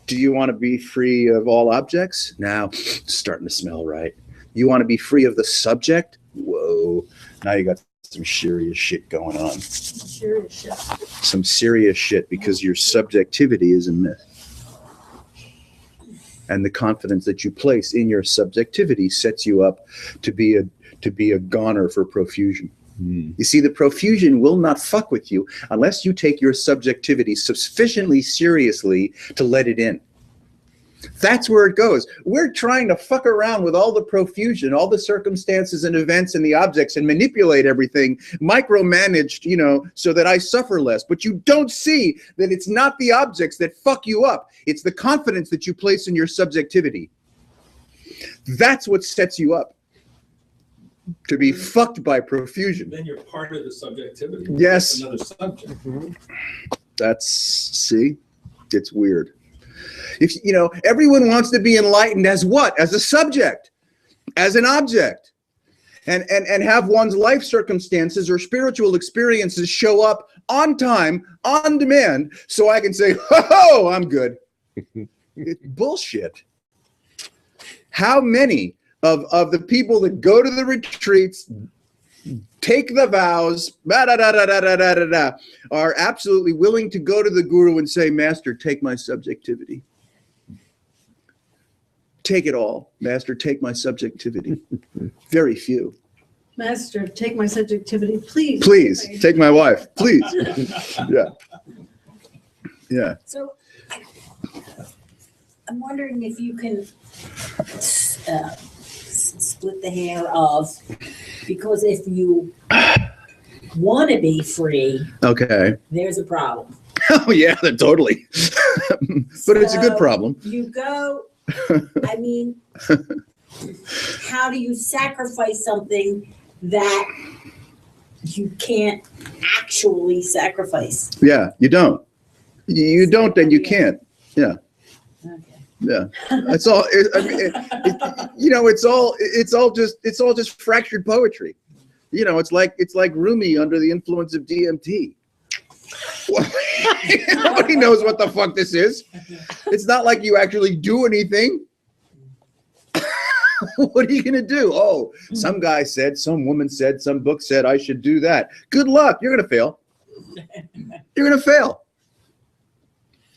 S1: Do you want to be free of all objects? Now, it's starting to smell right. You want to be free of the subject? Whoa. Now you got some serious shit going on.
S7: Serious shit.
S1: Some serious shit because your subjectivity is a myth. And the confidence that you place in your subjectivity sets you up to be a goner for profusion. You see, the profusion will not fuck with you unless you take your subjectivity sufficiently seriously to let it in. That's where it goes. We're trying to fuck around with all the profusion, all the circumstances and events and the objects and manipulate everything, micromanaged, so that I suffer less. But you don't see that it's not the objects that fuck you up. It's the confidence that you place in your subjectivity. That's what sets you up to be fucked by profusion.
S6: Then you're part of the subjectivity.
S1: Yes.
S6: Another subject.
S1: See, it's weird. If everyone wants to be enlightened as what? As a subject, as an object, and have one's life circumstances or spiritual experiences show up on time, on demand, so I can say, "Oh, I'm good." It's bullshit. How many of the people that go to the retreats, take the vows, are absolutely willing to go to the guru and say, "Master, take my subjectivity. Take it all. Master, take my subjectivity." Very few.
S7: Master, take my subjectivity, please.
S1: Please, take my wife. Please. Yeah. Yeah.
S5: So I'm wondering if you can split the hair of, because if you want to be free,
S1: Okay.
S5: there's a problem.
S1: Oh, yeah, totally. But it's a good
S5: So
S1: problem.
S5: You go, I mean, how do you sacrifice something that you can't actually sacrifice?
S1: Yeah, you don't. You don't, then you can't. Yeah.
S5: Okay.
S1: Yeah, it's all. It's all just fractured poetry. It's like Rumi under the influence of DMT. Nobody knows what the fuck this is. It's not like you actually do anything. What are you gonna do? Oh, some guy said, some woman said, some book said I should do that. Good luck. You're gonna fail. You're gonna fail.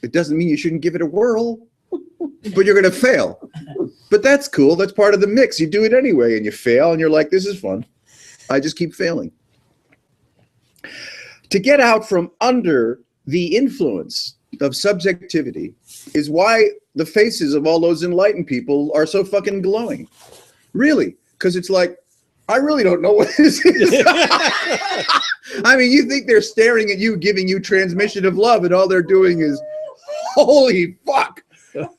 S1: It doesn't mean you shouldn't give it a whirl. But you're going to fail. But that's cool. That's part of the mix. You do it anyway and you fail and you're like, this is fun. I just keep failing. To get out from under the influence of subjectivity is why the faces of all those enlightened people are so fucking glowing. Really. Because it's like, I really don't know what this is. I mean, you think they're staring at you, giving you transmission of love, and all they're doing is, holy fuck.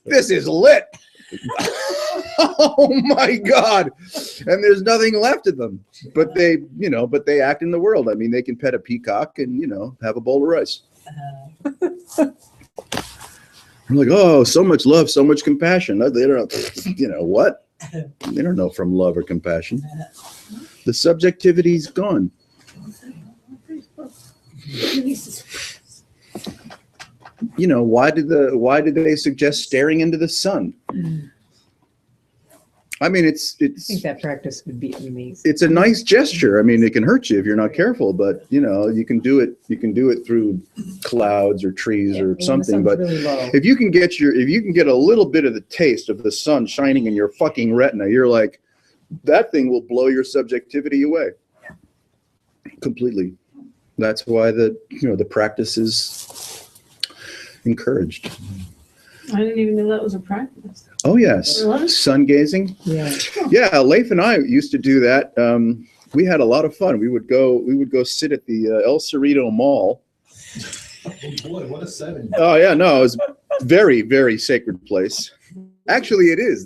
S1: This is lit. Oh my God. And there's nothing left of them. But they act in the world. I mean, they can pet a peacock and, have a bowl of rice. I'm like, oh, so much love, so much compassion. They don't know, what? They don't know from love or compassion. The subjectivity's gone. Why did they suggest staring into the sun? I mean,
S3: I think that practice would be amazing.
S1: it's a nice gesture. I mean, it can hurt you if you're not careful, but you can do it through clouds or trees or something. But
S3: really low.
S1: if you can get a little bit of the taste of the sun shining in your fucking retina, you're like, that thing will blow your subjectivity away completely. That's why the practice is encouraged.
S7: I didn't even know that was a practice.
S1: Oh yes,
S7: Really?
S1: sun gazing.
S3: Yeah.
S1: Yeah, Leif and I used to do that. We had a lot of fun. We would go sit at the El Cerrito Mall.
S6: Oh boy, what a setting.
S1: Oh yeah, no, it was a very, very sacred place. Actually, it is.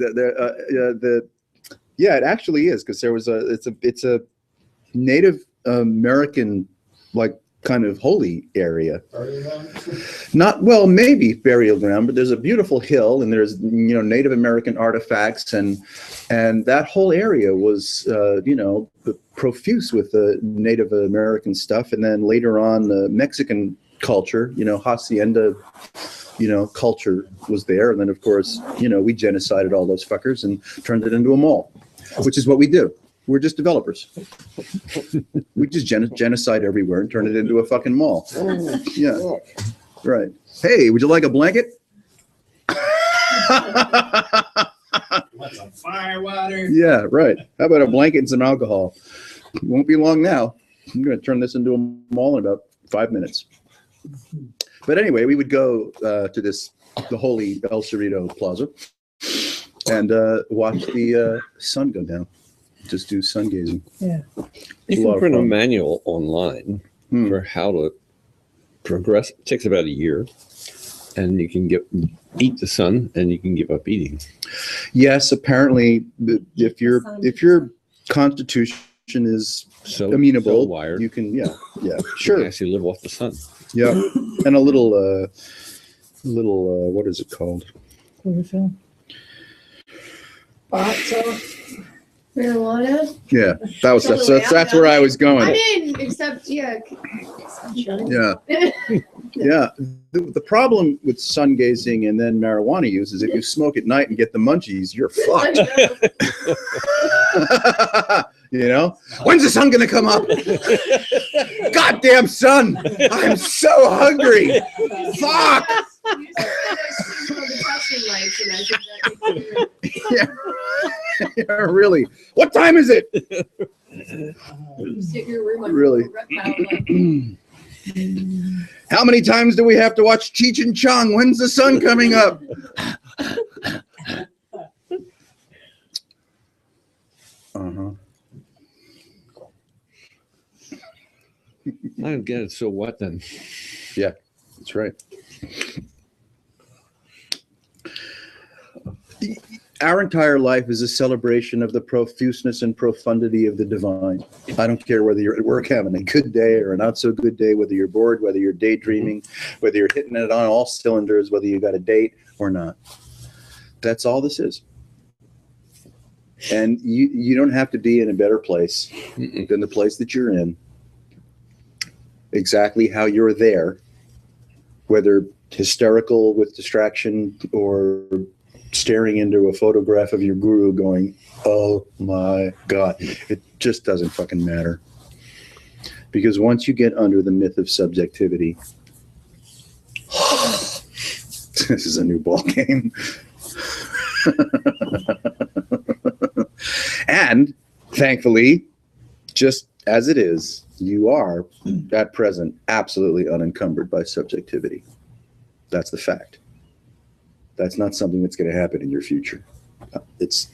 S1: It actually is, because it's a Native American kind of holy area. Not, well, maybe burial ground, but there's a beautiful hill and there's Native American artifacts and that whole area was profuse with the Native American stuff, and then later on the Mexican culture, hacienda culture was there, and then of course we genocided all those fuckers and turned it into a mall. which is what we do. We're just developers. We just genocide everywhere and turn it into a fucking mall. Yeah, right. Hey, would you like a blanket?
S6: Want some fire water?
S1: Yeah, right. How about a blanket and some alcohol? It won't be long now. I'm going to turn this into a mall in about 5 minutes. But anyway, we would go to the holy El Cerrito Plaza and watch the sun go down. Just do sun gazing.
S3: Yeah.
S8: You
S1: lot
S8: can
S1: of
S8: print a
S1: fun.
S8: manual online
S1: Hmm.
S8: for how to progress. It takes about a year, and you can eat the sun, and you can give up eating.
S1: Yes, apparently, if your constitution is
S8: So
S1: amenable,
S8: so wired.
S1: you can. Yeah,
S8: You can
S1: sure.
S8: actually live off the sun.
S1: Yeah, and a little what is it called?
S3: Chlorophyll.
S7: Hot sauce.
S2: Marijuana?
S1: Yeah, that's where I was
S2: I
S1: going.
S2: mean, except, yeah.
S1: Yeah, yeah. The problem with sun gazing and then marijuana use is if you smoke at night and get the munchies, you're fucked. You know, when's the sun gonna come up? Goddamn sun! I'm so hungry. Fuck. Yeah. Yeah, really. What time is it? Really? How many times do we have to watch Cheech and Chong? When's the sun coming up? Uh-huh.
S8: I don't get it. So what then?
S1: Yeah, that's right. Our entire life is a celebration of the profuseness and profundity of the divine. I don't care whether you're at work having a good day or a not so good day, whether you're bored, whether you're daydreaming, whether you're hitting it on all cylinders, whether you got a date or not. That's all this is. And you don't have to be in a better place than the place that you're in. Exactly how you're there, whether hysterical with distraction or staring into a photograph of your guru going, oh my God, it just doesn't fucking matter. Because once you get under the myth of subjectivity, this is a new ball game. And thankfully, just as it is, you are at present absolutely unencumbered by subjectivity. That's the fact. That's not something that's going to happen in your future. It's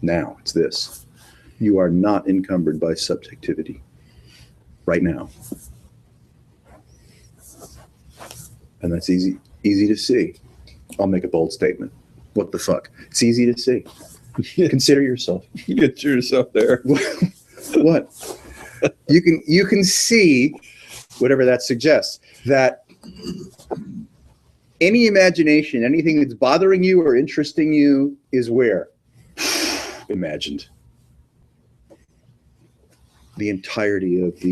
S1: now. It's this. You are not encumbered by subjectivity right now. And that's easy to see. I'll make a bold statement. What the fuck? It's easy to see. Consider yourself.
S8: Get yourself there.
S1: What? You can see whatever that suggests, that any imagination, anything that's bothering you or interesting you is where? Imagined. The entirety of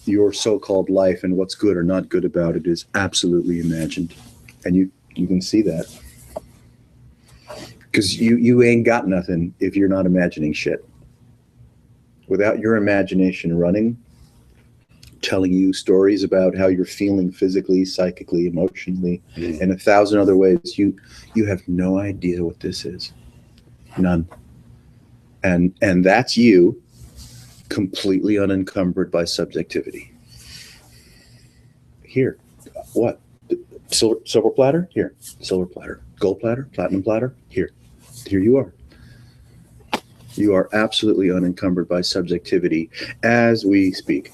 S1: your so-called life and what's good or not good about it is absolutely imagined. And you can see that. Because you ain't got nothing if you're not imagining shit. Without your imagination running, telling you stories about how you're feeling physically, psychically, emotionally, and 1,000 other ways, you have no idea what this is. None. And that's you, completely unencumbered by subjectivity. Here, what? Silver platter? Here. Silver platter. Gold platter? Platinum platter? Here. Here you are. You are absolutely unencumbered by subjectivity as we speak.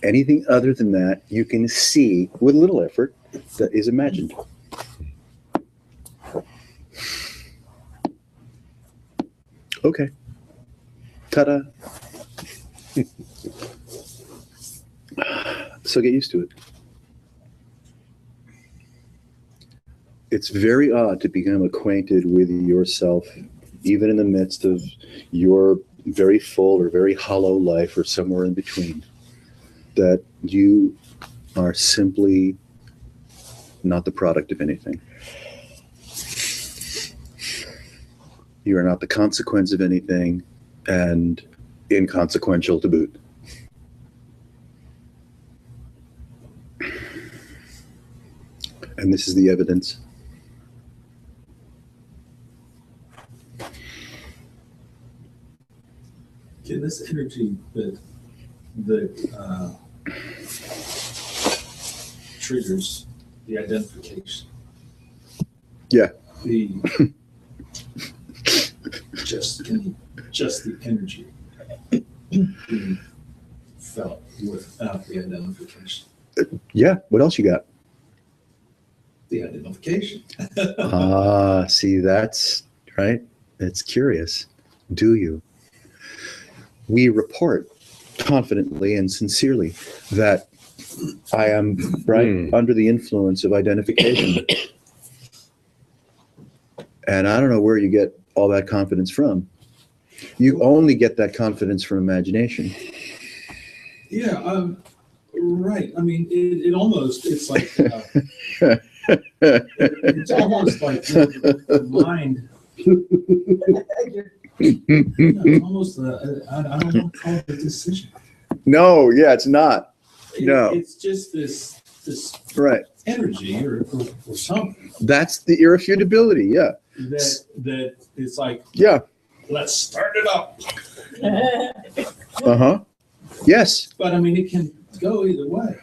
S1: Anything other than that, you can see with little effort that is imagined. Okay. Ta-da. So get used to it. It's very odd to become acquainted with yourself, even in the midst of your very full or very hollow life or somewhere in between, that you are simply not the product of anything. You are not the consequence of anything, and inconsequential to boot. And this is the evidence.
S6: Can this energy that triggers the identification
S1: Yeah.
S6: be just the energy being felt without the identification?
S1: Yeah. What else you got?
S6: The identification.
S1: Ah, see, that's right. It's curious. Do you? We report confidently and sincerely that I am right under the influence of identification. And I don't know where you get all that confidence from. You only get that confidence from imagination.
S6: Yeah, right. I mean, it almost, it's like, it's almost like the mind. It's almost, I don't want to call it a decision.
S1: No, yeah, it's not. No.
S6: It's just this
S1: Right.
S6: energy or something
S1: That's the irrefutability. Yeah.
S6: that it's like,
S1: Yeah.
S6: let's start it up.
S1: Uh-huh. Yes.
S6: But I mean, it can go either way.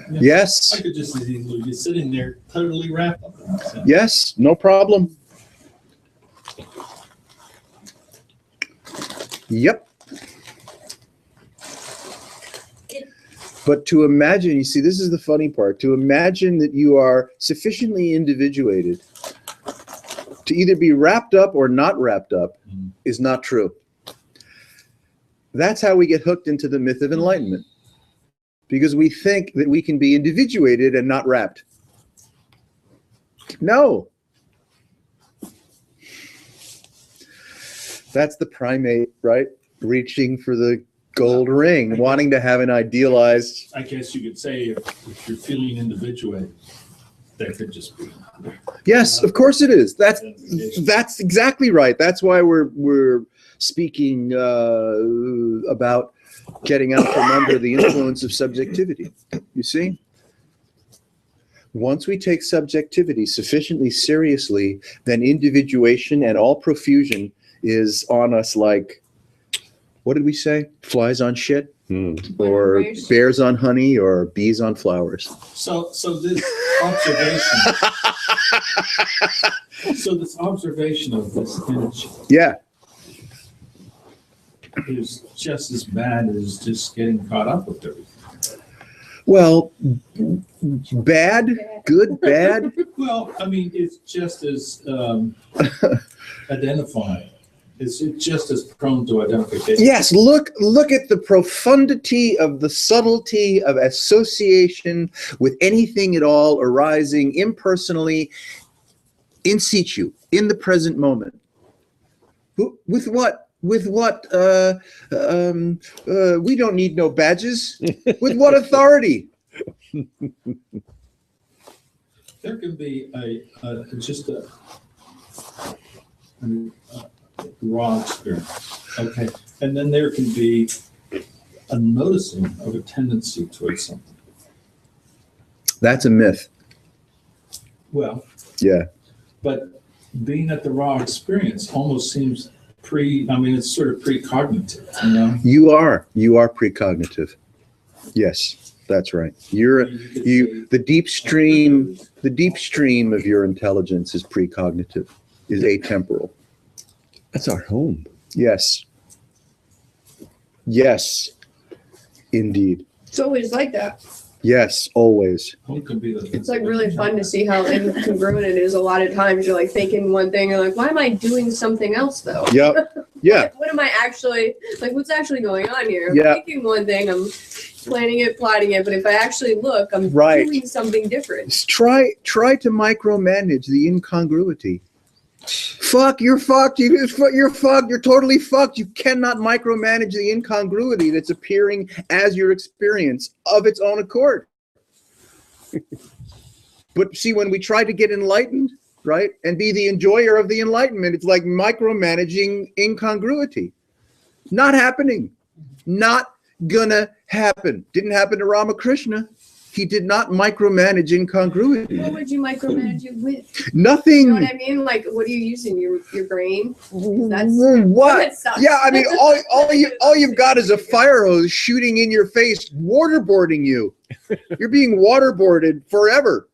S6: You know,
S1: Yes.
S6: I could just be sitting there totally wrapped up in myself.
S1: Yes. No problem. Yep. But to imagine, you see, this is the funny part, to imagine that you are sufficiently individuated to either be wrapped up or not wrapped up is not true. That's how we get hooked into the myth of enlightenment, because we think that we can be individuated and not wrapped. No. That's the primate, right? Reaching for the gold ring, wanting to have an idealized.
S6: I guess you could say if you're feeling individuated, that could just be.
S1: Yes, of course it is. That's exactly right. That's why we're speaking about getting out from under the influence of subjectivity. You see? Once we take subjectivity sufficiently seriously, then individuation and all profusion is on us like, what did we say? Flies on shit? Or bears on honey, or bees on flowers.
S6: So this observation. So this observation of this energy
S1: Yeah.
S6: is just as bad as just getting caught up with everything.
S1: Well, bad, good, bad.
S6: Well, I mean, it's just as identifying. It's just as prone to identification.
S1: Yes, look at the profundity of the subtlety of association with anything at all arising impersonally in situ, in the present moment. With what? With what? We don't need no badges. With what authority?
S6: There can be just a raw experience, okay, and then there can be a noticing of a tendency towards something.
S1: That's a myth.
S6: Well,
S1: Yeah.
S6: but being at the raw experience almost seems it's sort of precognitive, you know?
S1: You are precognitive. Yes, that's right. The deep stream of your intelligence is precognitive, is atemporal.
S8: That's our home.
S1: Yes. Yes, indeed.
S2: It's always like that.
S1: Yes, always.
S6: Home can be
S2: It's like really fun to see how incongruent it is. A lot of times you're like thinking one thing, you're like, why am I doing something else though?
S1: Yep. Yeah.
S2: What am I actually, like, what's actually going on here? I'm
S1: Yeah.
S2: thinking one thing, I'm planning it, plotting it, but if I actually look, I'm
S1: Right.
S2: doing something different.
S1: Try to micromanage the incongruity. Fuck, you're fucked. You're fucked. You're totally fucked. You cannot micromanage the incongruity that's appearing as your experience of its own accord. But see, when we try to get enlightened, right? And be the enjoyer of the enlightenment. It's like micromanaging incongruity. Not happening. Not gonna happen. Didn't happen to Ramakrishna. He did not micromanage incongruity.
S2: What would you micromanage it with?
S1: Nothing.
S2: You know what I mean? Like, what are you using your brain? That's
S1: What?
S2: that sucks.
S1: Yeah, I mean, all you've got is a fire hose shooting in your face, waterboarding you. You're being waterboarded forever.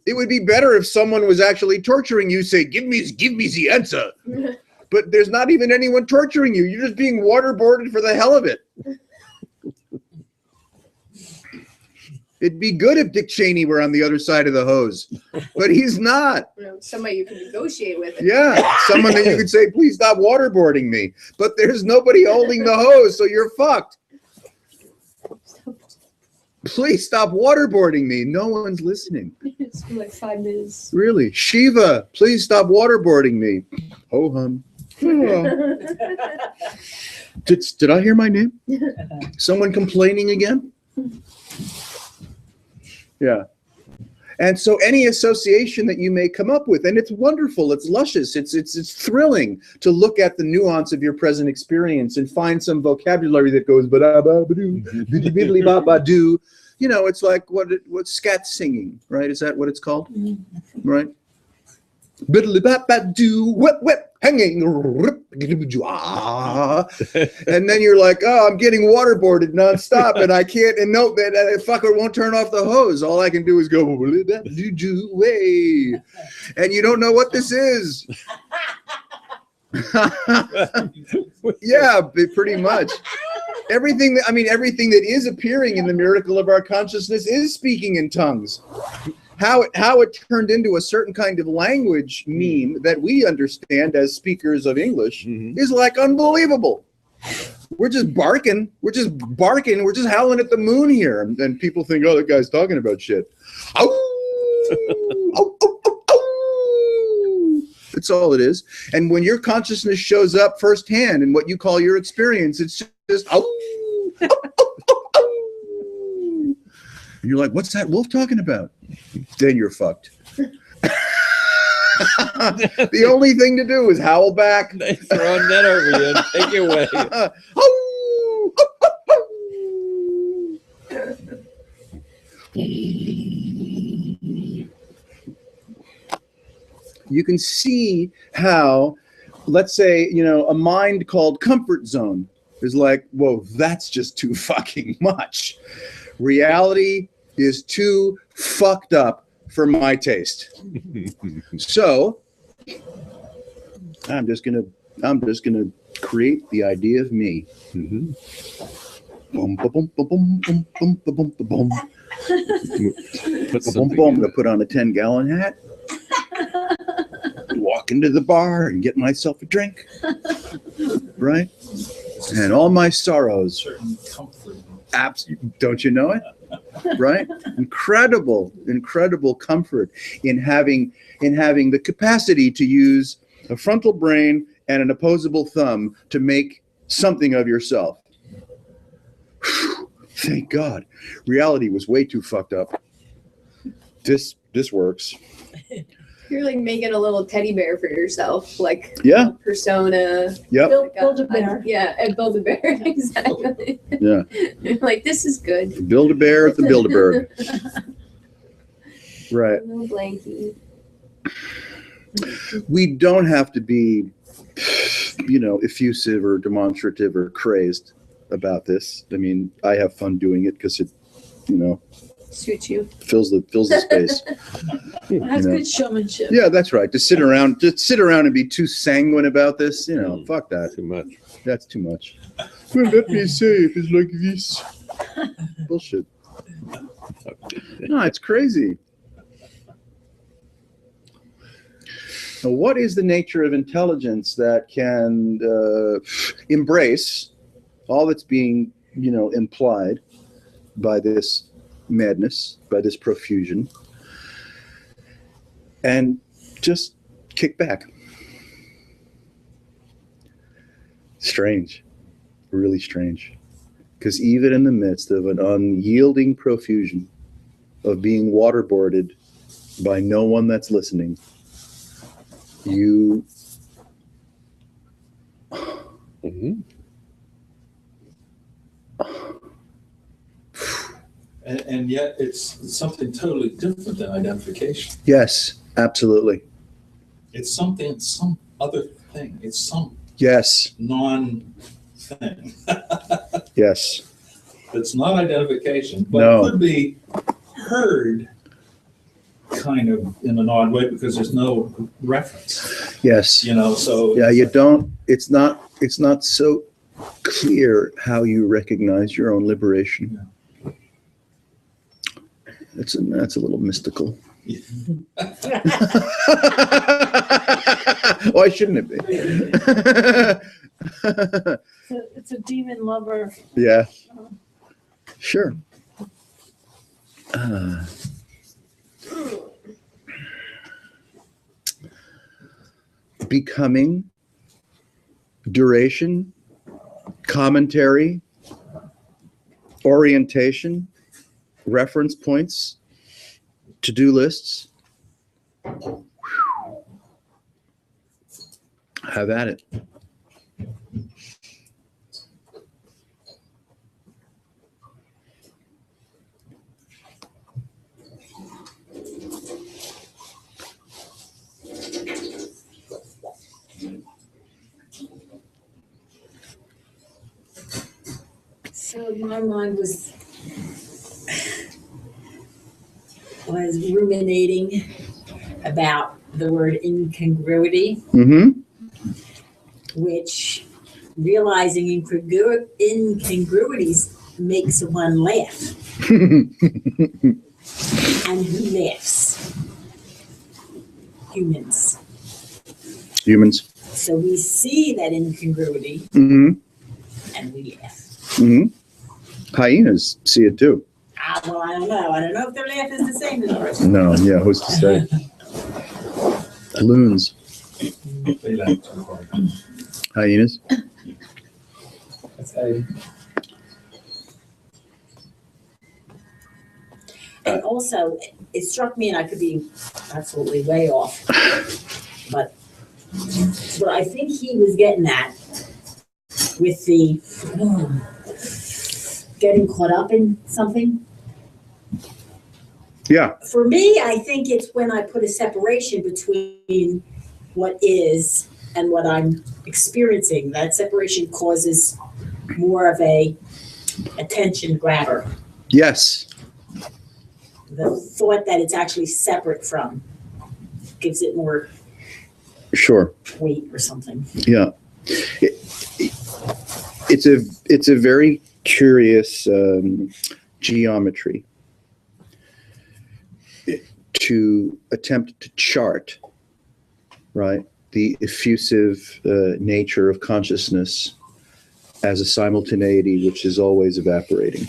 S1: It would be better if someone was actually torturing you, say, give me the answer. But there's not even anyone torturing you. You're just being waterboarded for the hell of it. It'd be good if Dick Cheney were on the other side of the hose, but he's not.
S2: You know, somebody you can negotiate with.
S1: Yeah, someone that you could say, please stop waterboarding me. But there's nobody holding the hose, so you're fucked. Please stop waterboarding me. No one's listening.
S2: It's been like 5 minutes.
S1: Really. Shiva, please stop waterboarding me. Ho hum. Did I hear my name? Someone complaining again? Yeah. And so any association that you may come up with, and it's wonderful, it's luscious, it's thrilling to look at the nuance of your present experience and find some vocabulary that goes ba-da-ba-ba-doo, biddy-biddly-ba-ba-doo. You know, it's like what's scat singing, right? Is that what it's called? Right? Biddly-ba-ba-doo, whip, whip, hanging, and then you're like, oh, I'm getting waterboarded nonstop, and I can't, and no, that fucker won't turn off the hose. All I can do is go, way, and you don't know what this is. Yeah, pretty much. Everything that is appearing in the miracle of our consciousness is speaking in tongues. How it turned into a certain kind of language meme that we understand as speakers of English is like unbelievable. We're just barking. We're just howling at the moon here. And people think, oh, that guy's talking about shit. Ow! Ow, ow, ow, ow! That's all it is. And when your consciousness shows up firsthand in what you call your experience, it's just, ow! Ow, ow, ow, ow! And you're like, what's that wolf talking about? Then you're fucked. The only thing to do is howl back.
S8: They throwing that over you. Take it away.
S1: You can see how, let's say, a mind called comfort zone is like, whoa, that's just too fucking much. Reality is too fucked up for my taste. So I'm just gonna create the idea of me. Boom, boom, boom, boom, boom, boom, boom, boom, boom, boom. Boom, boom. I'm gonna put on a 10-gallon hat, walk into the bar and get myself a drink, right? And all my sorrows.
S6: Certain comfort.
S1: Don't you know it? Right? Incredible comfort in having the capacity to use a frontal brain and an opposable thumb to make something of yourself. Whew, thank God. Reality was way too fucked up. This works.
S2: You're like making a little teddy bear for yourself, like
S1: Yeah.
S2: persona.
S1: Yep.
S7: Build a bear.
S2: Yeah, and build a bear. Exactly.
S1: Yeah.
S2: You're like, this is good.
S1: Build a bear at the Bilderberg. Right.
S2: A little blankie.
S1: We don't have to be, effusive or demonstrative or crazed about this. I mean, I have fun doing it because it,
S2: Suits you.
S1: fills the space.
S7: That's good showmanship.
S1: Yeah, that's right. To sit around and be too sanguine about this, fuck that.
S8: Too much.
S1: That's too much. Well, let me say it is like this. Bullshit. No, it's crazy. Now, what is the nature of intelligence that can embrace all that's being, implied by this madness, by this profusion, and just kick back? Strange, really strange. Because even in the midst of an unyielding profusion of being waterboarded by no one that's listening, you
S8: Mhm.
S6: And yet it's something totally different than identification.
S1: yes, absolutely.
S6: It's some other thing. It's some
S1: Yes,
S6: non-thing.
S1: yes,
S6: It's not identification, but
S1: No.
S6: it could be heard kind of in an odd way because there's no reference,
S1: yes.
S6: so.
S1: Yeah, you don't, it's not so clear how you recognize your own liberation. That's a little mystical. Why shouldn't it be?
S7: It's a demon lover.
S1: Yeah, sure. Becoming, duration, commentary, orientation, reference points, to-do lists. Have at it.
S5: So my mind was ruminating about the word incongruity,
S1: Mm-hmm.
S5: which realizing incongruities makes one laugh. And who laughs? Humans.
S1: Humans.
S5: So we see that incongruity
S1: Mm-hmm.
S5: and we laugh.
S1: Mm-hmm. Hyenas see it too.
S5: Well, I don't know. I don't know if their laugh is the same as ours.
S1: No, yeah, who's to say? Loons,
S6: They laugh too hard.
S1: hyenas.
S5: And also, it struck me, and I could be absolutely way off, but what I think he was getting at with the getting caught up in something.
S1: Yeah,
S5: For me, I think it's when I put a separation between what is and what I'm experiencing. That separation causes more of a attention grabber.
S1: yes,
S5: The thought that it's actually separate from gives it more
S1: sure.
S5: weight or something.
S1: Yeah. It's a very curious geometry to attempt to chart, right, the effusive nature of consciousness as a simultaneity which is always evaporating.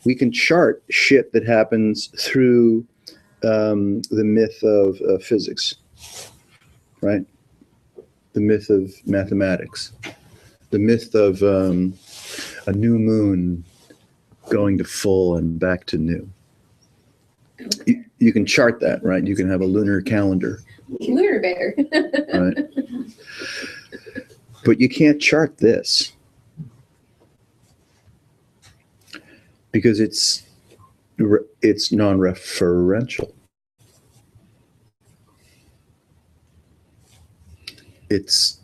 S1: We can chart shit that happens through the myth of physics, right? The myth of mathematics, the myth of a new moon going to full and back to new. You can chart that, right? You can have a lunar calendar,
S2: Lunar bear.
S1: right? But you can't chart this because it's non-referential. It's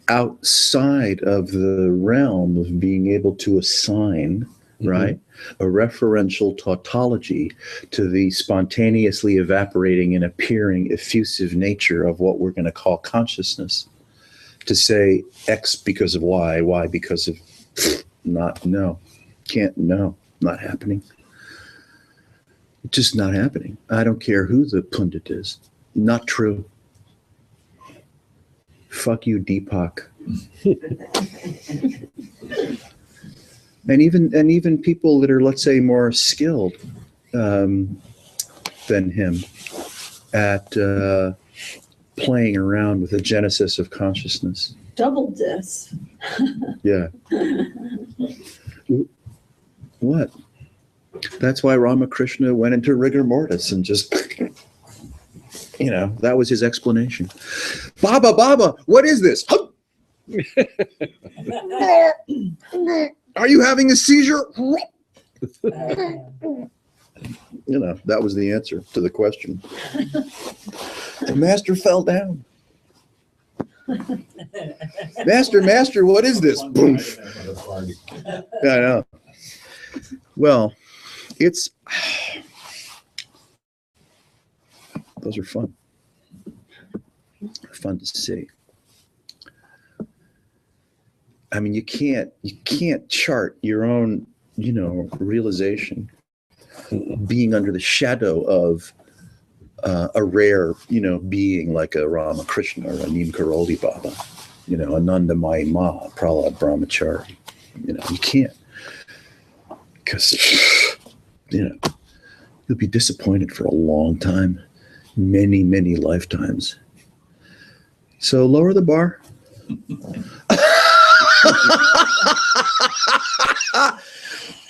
S1: outside of the realm of being able to assign, right, a referential tautology to the spontaneously evaporating and appearing effusive nature of what we're going to call consciousness. To say X because of Y because of not happening. It's just not happening. I don't care who the pundit is. Not true. Fuck you, Deepak. and even people that are, let's say, more skilled than him at playing around with the genesis of consciousness.
S7: Double dis.
S1: Yeah. What? That's why Ramakrishna went into rigor mortis and just, that was his explanation. Baba, what is this? Are you having a seizure? That was the answer to the question. The master fell down. Master, what is this? Boom. Yeah, I know. Well, those are fun. Fun to see. I mean, you can't chart your own, realization being under the shadow of a rare, being like a Ramakrishna or a Neem Karoli Baba, Ananda Mai Ma, Prahlad Brahmachari. You can't, because, you'll be disappointed for a long time, many, many lifetimes. So lower the bar.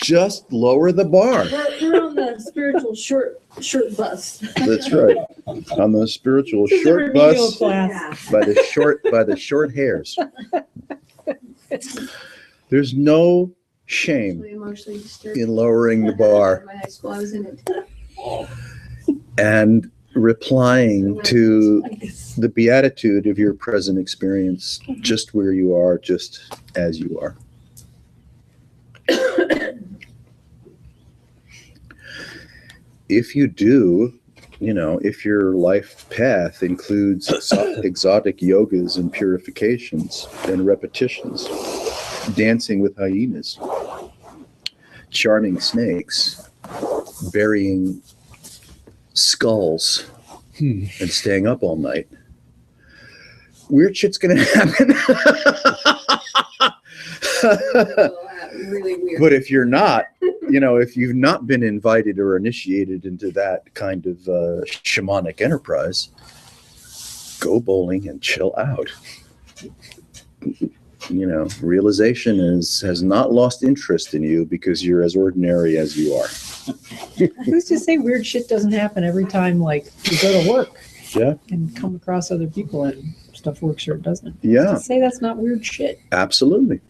S1: Just lower the bar.
S7: We're on the spiritual short bus.
S1: That's right. On the spiritual
S3: This is a
S1: short
S3: remedial
S1: bus
S3: class.
S1: by the short hairs. There's no shame
S2: Really emotionally disturbed.
S1: in lowering the bar
S2: My high school, I was in it.
S1: and replying to the beatitude of your present experience, just where you are, just as you are. If you do, if your life path includes exotic yogas and purifications and repetitions, dancing with hyenas, charming snakes, burying skulls, and staying up all night, weird shit's gonna happen.
S2: Really weird.
S1: But if you're not, if you've not been invited or initiated into that kind of shamanic enterprise, go bowling and chill out. Realization has not lost interest in you because you're as ordinary as you are.
S3: Who's to say weird shit doesn't happen every time, like, you go to work?
S1: Yeah.
S3: And come across other people and stuff works or it doesn't.
S1: Yeah,
S3: Say that's not weird shit.
S1: absolutely.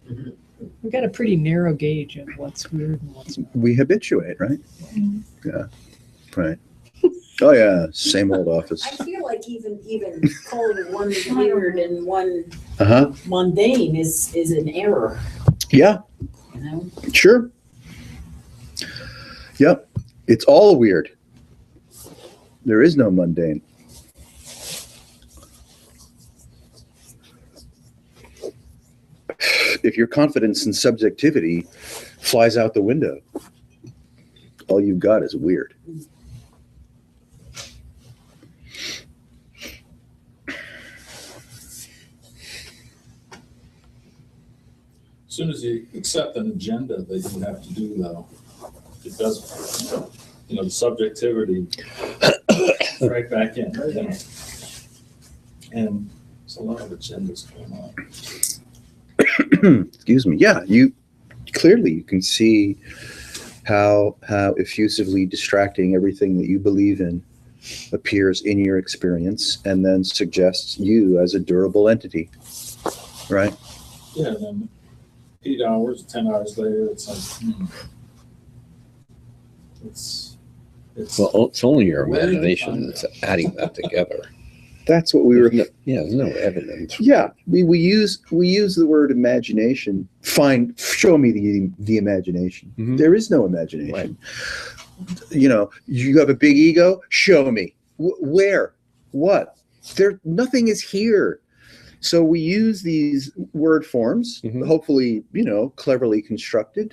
S3: We've got a pretty narrow gauge of what's weird and what's not.
S1: We habituate, right? Yeah, right. Oh yeah, same old office.
S5: I feel like even calling one weird and one
S1: Uh-huh.
S5: mundane is an error,
S1: Yeah, sure. Yep. It's all weird. There is no mundane. If your confidence in subjectivity flies out the window, all you've got is weird.
S6: As soon as you accept an agenda that you have to do, though, it does, the subjectivity right back in. And there's a lot of agendas going on.
S1: Excuse me. Yeah, you can see how effusively distracting everything that you believe in appears in your experience and then suggests you as a durable entity, right?
S6: Yeah, and then 8 hours, 10 hours later, it's like, it's
S8: Well, it's only your imagination that's adding that together.
S1: That's what we were.
S8: There's no evidence.
S1: Yeah, we use the word imagination. Fine, show me the imagination.
S8: Mhm.
S1: There is no imagination. Right. You have a big ego. Show me where, what. Nothing is here. So we use these word forms,
S8: Mhm.
S1: hopefully, cleverly constructed,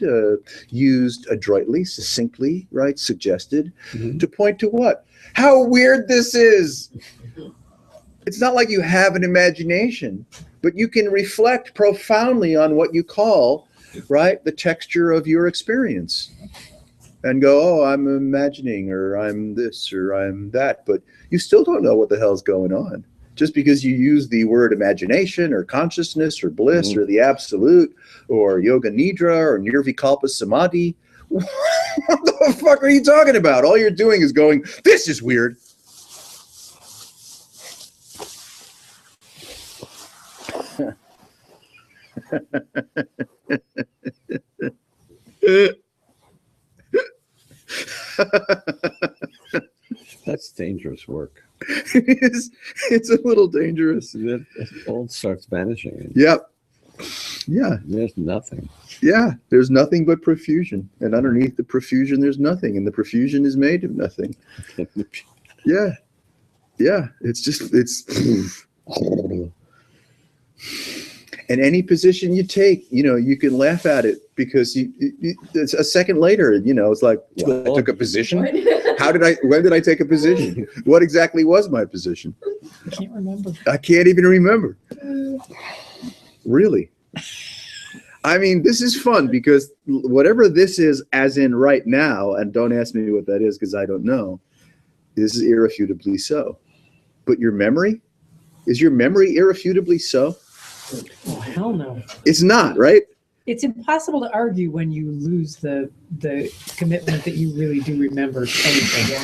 S1: used adroitly, succinctly, right, suggested,
S8: Mhm.
S1: to point to what? How weird this is. It's not like you have an imagination, but you can reflect profoundly on what you call, right, the texture of your experience and go, oh, I'm imagining, or I'm this, or I'm that, but you still don't know what the hell's going on. Just because you use the word imagination or consciousness or bliss or the absolute or yoga nidra or nirvikalpa samadhi, What the fuck are you talking about? All you're doing is going, this is weird.
S8: That's dangerous work.
S1: It's a little dangerous.
S8: It all starts vanishing.
S1: Yep. Yeah.
S8: There's nothing.
S1: Yeah. There's nothing but profusion. And underneath the profusion, there's nothing. And the profusion is made of nothing. Yeah. Yeah. It's just, it's. And any position you take, you know, you can laugh at it because it's a second later, you know, it's like, well, I took a position. When did I take a position? What exactly was my position?
S3: I can't remember.
S1: I can't even remember. Really? I mean, this is fun because whatever this is, as in right now, and don't ask me what that is because I don't know, this is irrefutably so. But your memory? Is your memory irrefutably so?
S3: Oh, hell no.
S1: It's not, right?
S3: It's impossible to argue when you lose the commitment that you really do remember anything.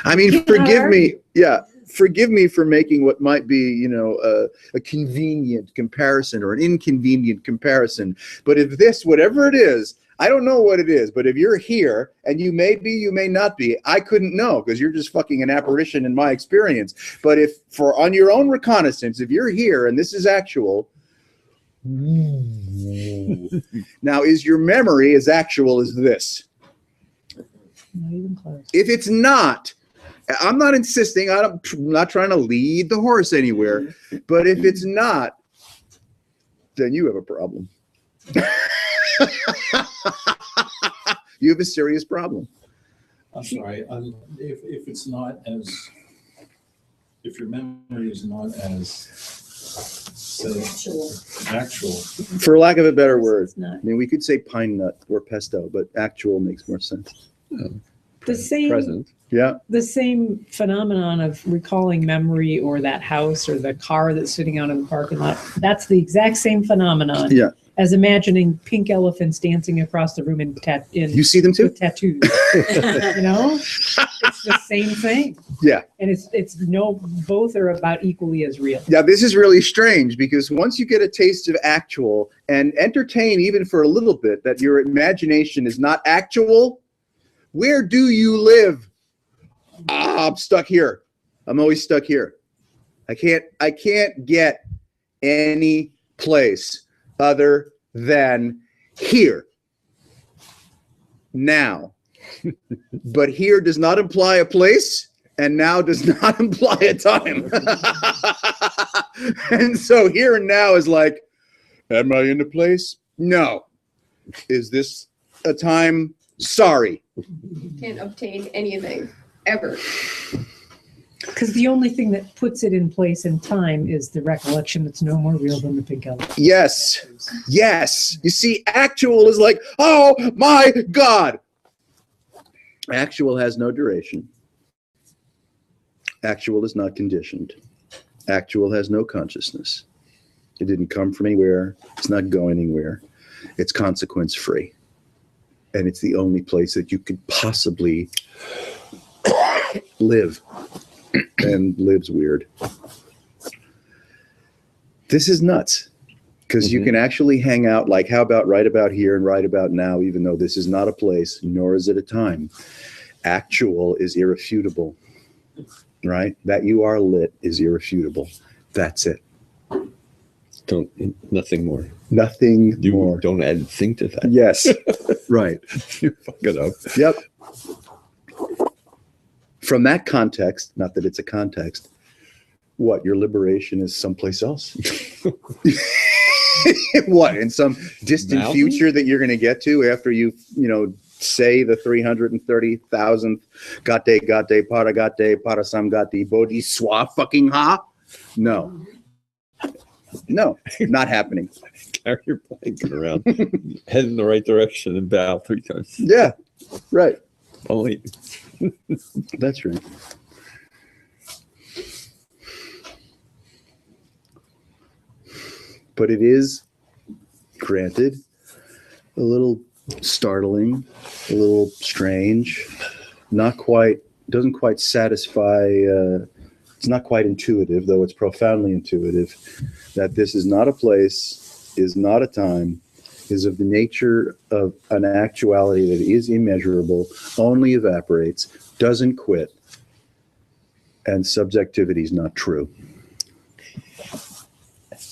S1: I mean,
S3: You
S1: forgive
S3: cannot
S1: me.
S3: argue.
S1: Yeah. Forgive me for making what might be, you know, a convenient comparison or an inconvenient comparison. But if this, whatever it is, I don't know what it is, but if you're here and you may be, you may not be, I couldn't know because you're just fucking an apparition in my experience. But if for on your own reconnaissance, if you're here and this is actual, now is your memory as actual as this?
S3: Not even close.
S1: If it's not, I'm not insisting, I'm not trying to lead the horse anywhere, but if it's not, then you have a problem. You have a serious problem.
S6: I'm sorry, if it's not as, if your memory is not as, say, actual.
S1: For lack of a better word,
S3: It's not.
S1: I mean, we could say pine nut or pesto, but actual makes more sense.
S3: The same,
S8: Present.
S1: Yeah.
S3: the same phenomenon of recalling memory or that house or the car that's sitting out in the parking lot. That's the exact same phenomenon.
S1: Yeah.
S3: As imagining pink elephants dancing across the room in
S1: You see them too?
S3: with tattoos. You know, it's the same thing.
S1: Yeah.
S3: And it's no, both are about equally as real.
S1: Yeah, this is really strange because once you get a taste of actual and entertain even for a little bit that your imagination is not actual, where do you live? I'm stuck here. I'm always stuck here. I can't get any place other than here. Now. But here does not imply a place, and now does not imply a time. And so here and now is like, am I in a place? No. Is this a time? Sorry.
S2: Can't obtain anything ever.
S3: Because the only thing that puts it in place in time is the recollection that's no more real than the pink elephant.
S1: Yes. Yes. You see, actual is like, oh my God. Actual has no duration. Actual is not conditioned. Actual has no consciousness. It didn't come from anywhere. It's not going anywhere. It's consequence free. And it's the only place that you could possibly live. And lives weird. This is nuts. Because you can actually hang out like, how about right about here and right about now, even though this is not a place, nor is it a time. Actual is irrefutable, right? That you are lit is irrefutable. That's it.
S8: Nothing more.
S1: Nothing
S8: You
S1: more.
S8: don't add think to that.
S1: Yes, right.
S8: You fuck it up.
S1: Yep. From that context, not that it's a context, what, your liberation is someplace else? What, in some distant
S8: Mountain?
S1: future that you're going to get to after you say the 330,000th gate parasam gate bodhi swa fucking ha? No. No, not happening.
S8: Carry your blanket around. Head in the right direction and bow 3 times.
S1: Yeah, right.
S8: Only
S1: That's right. But it is, granted, a little startling, a little strange, not quite, doesn't quite satisfy, it's not quite intuitive, though it's profoundly intuitive, that this is not a place, is not a time, is of the nature of an actuality that is immeasurable, only evaporates, doesn't quit, and subjectivity is not true.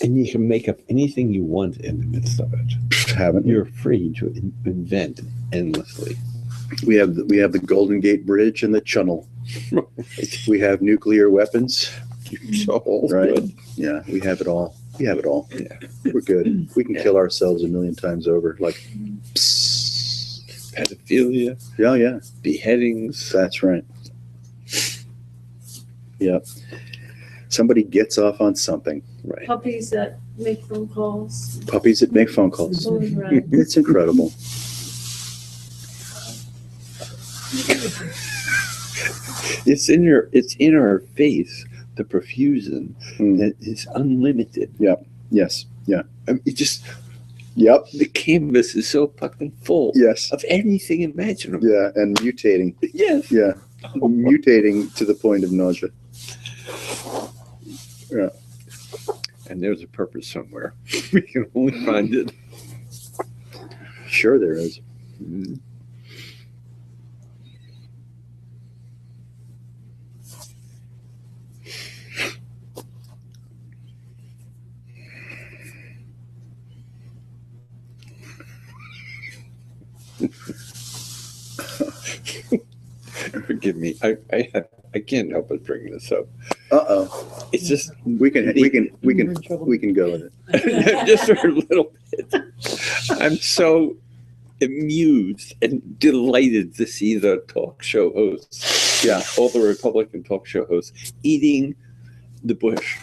S8: And you can make up anything you want in the midst of it.
S1: Haven't you?
S8: You're free to invent endlessly.
S1: We have the Golden Gate Bridge and the Channel. We have nuclear weapons.
S8: So
S1: Right.
S8: good.
S1: Yeah, we have it all. We have it all.
S8: Yeah.
S1: We're good. We can
S8: Yeah.
S1: kill ourselves a million times over. Like, psst.
S8: Pedophilia,
S1: Yeah, yeah,
S8: beheadings.
S1: that's right. Yep. Somebody gets off on something.
S8: Right.
S7: Puppies that make phone calls.
S1: Puppies that make phone calls.
S7: Always right.
S1: It's incredible.
S8: It's in our face, the profusion
S1: Mm.
S8: that is unlimited.
S1: Yes. Yeah.
S8: I mean, it just,
S1: Yep.
S8: the canvas is so fucking full
S1: Yes.
S8: of anything imaginable.
S1: Yeah. And mutating.
S8: Yes.
S1: Yeah. Mutating to the point of nausea.
S8: And there's a purpose somewhere. We can only find it.
S1: Sure, there is.
S8: Mm. Forgive me. I can't help but bring this up.
S1: Uh-oh.
S8: It's just
S1: We can go with it.
S8: just for a little bit. I'm so amused and delighted to see the talk show hosts,
S1: Yeah.
S8: all the Republican talk show hosts, eating the Bush.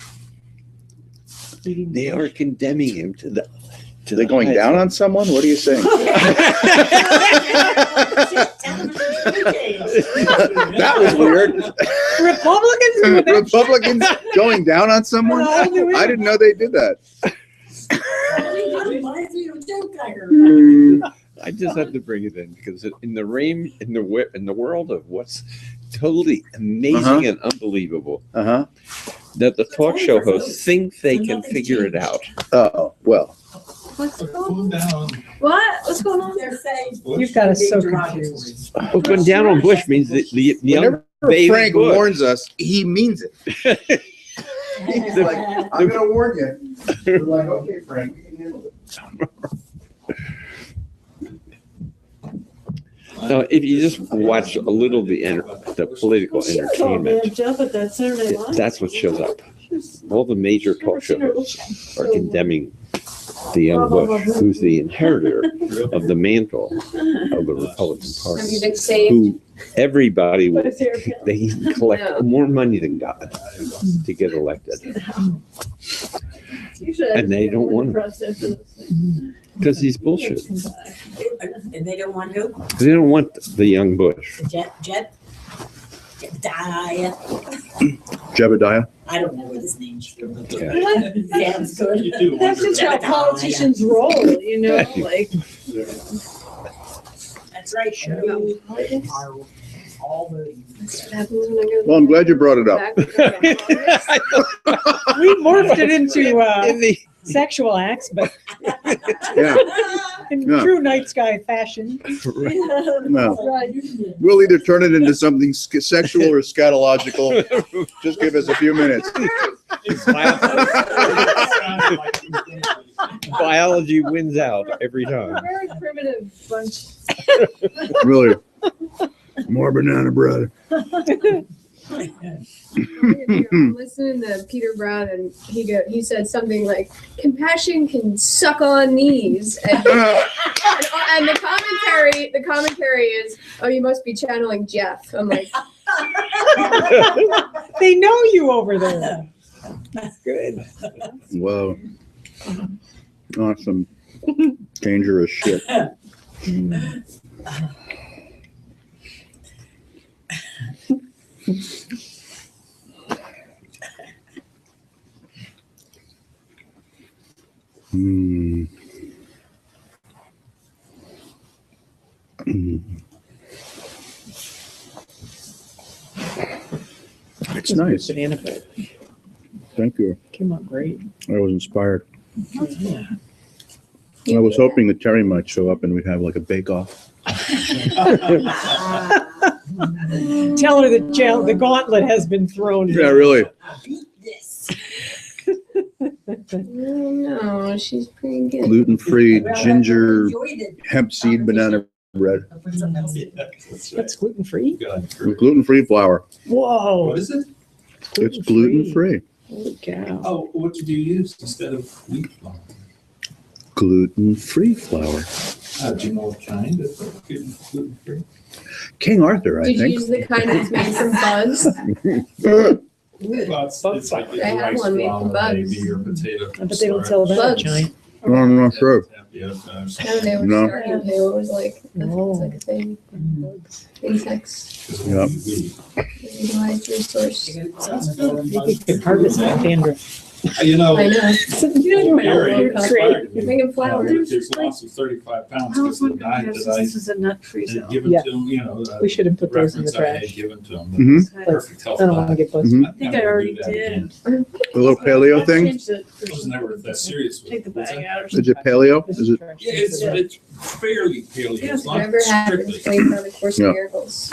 S8: They are condemning him to the.
S1: They're going down on someone? What are you saying? That was weird.
S3: Republicans do that.
S1: Republicans going down on someone? I didn't know they did that.
S5: Reminds me of a joke I heard.
S8: I just have to bring it in because in the world of what's totally amazing and unbelievable,
S1: Uh-huh.
S8: that the talk show hosts think they can figure it out.
S1: Oh, well.
S2: What's going
S6: Cool
S2: on?
S6: down.
S2: What? What's going on?
S5: They're saying.
S3: You've got us so
S5: being
S3: confused.
S8: Well, going down on Bush means the young
S1: Whenever
S8: baby
S1: Frank
S8: Bush.
S1: warns us, he means it. He's like, I'm going to warn you. We're like, okay, Frank, we can handle it.
S8: No, if you just watch a little of the political
S7: She was all
S8: entertainment,
S7: ramped up at that Saturday Night.
S8: that's what shows up. All the major talk show hosts are condemning the young Bush, who's the inheritor of the mantle of the Republican
S2: Have
S8: Party,
S2: you been saved?
S8: who everybody
S7: But
S8: will,
S7: his hair count.
S8: they collect
S2: No.
S8: more money than God to get elected
S7: You should
S8: and they don't want him.
S7: press after this
S8: because he's bullshit.
S5: And they don't want who?
S8: They don't want the young Bush.
S5: Jebediah.
S1: Jebediah?
S5: I don't know what his name's.
S8: Yeah.
S5: Sounds good.
S6: You do.
S7: That's just how politicians roll, you know, like.
S5: That's right.
S2: Shut up.
S5: All voting.
S2: What happens when I go
S1: Well, I'm glad you brought it up.
S2: back?
S3: We morphed it into
S8: In the
S3: sexual acts, but
S1: Yeah.
S3: in
S1: Yeah.
S3: true night sky fashion.
S1: No. We'll either turn it into something sexual or scatological. Just give us a few minutes.
S8: biology wins out every
S7: We're a
S8: time.
S7: very primitive bunch.
S1: Really. More banana bread.
S2: I'm listening to Peter Brown, and he said something like, "Compassion can suck on knees," and the commentary is, "Oh, you must be channeling Jeff." I'm like,
S3: They know you over there.
S5: That's good.
S1: Whoa. Awesome. Dangerous shit. It's nice.
S3: Banana bread
S1: Thank you.
S3: came out great.
S1: I was inspired.
S3: Yeah.
S1: I was hoping that Terry might show up and we'd have like a bake-off.
S3: Tell her the gauntlet has been thrown.
S1: Yeah, really.
S5: Beat this.
S2: No, she's pretty good.
S1: Gluten-free ginger
S5: Enjoy the
S1: hemp seed banana bread
S5: I'll put something else in.
S6: Yeah, that's right.
S3: That's gluten free.
S6: God,
S1: with gluten-free flour.
S3: Whoa.
S6: what is it?
S1: It's gluten-free.
S3: Holy cow.
S6: Oh, what did you use instead of wheat flour?
S1: Gluten-free flour.
S6: Do you know what kind of gluten-free?
S1: King Arthur, I
S2: Did you
S1: think.
S2: use the kind that's made from bugs?
S6: Well, it's like
S2: I had
S6: rice
S2: one made from
S6: flour,
S2: bugs.
S6: maybe, or potato.
S3: I bet they don't sell that in
S2: Bugs.
S3: China.
S1: I'm not sure.
S6: Yeah,
S2: No, they were
S1: No.
S2: starting to. It was like, it's like a thing. Insects, utilized resource.
S3: You could harvest that dandruff.
S6: You know,
S2: I know.
S6: Gary,
S3: Great.
S2: You're making flowers.
S6: There's lots of 35 pounds
S7: I
S6: because
S7: was
S6: the
S7: wondering,
S6: diet
S7: if
S6: that I
S7: this is a nut free
S6: had
S7: zone.
S6: given
S3: Yeah.
S6: to him, you know,
S3: We should have put those in the
S6: reference I had
S3: trash.
S6: given to him.
S1: Mhm.
S6: Perfect health
S3: I don't want to
S6: diet.
S3: get busted.
S1: Mhm.
S7: I think I already did.
S1: The little paleo thing?
S7: Changed it.
S6: I was never that serious with
S7: Take the
S6: it. What's
S7: bag
S6: that?
S7: out or
S1: Is
S7: something.
S1: it paleo? Is it?
S6: Yeah, it's fairly paleo.
S7: Yeah,
S6: It's not
S2: Whatever happens,
S6: strictly.
S2: wait for the Course
S1: Yeah.
S2: of Miracles.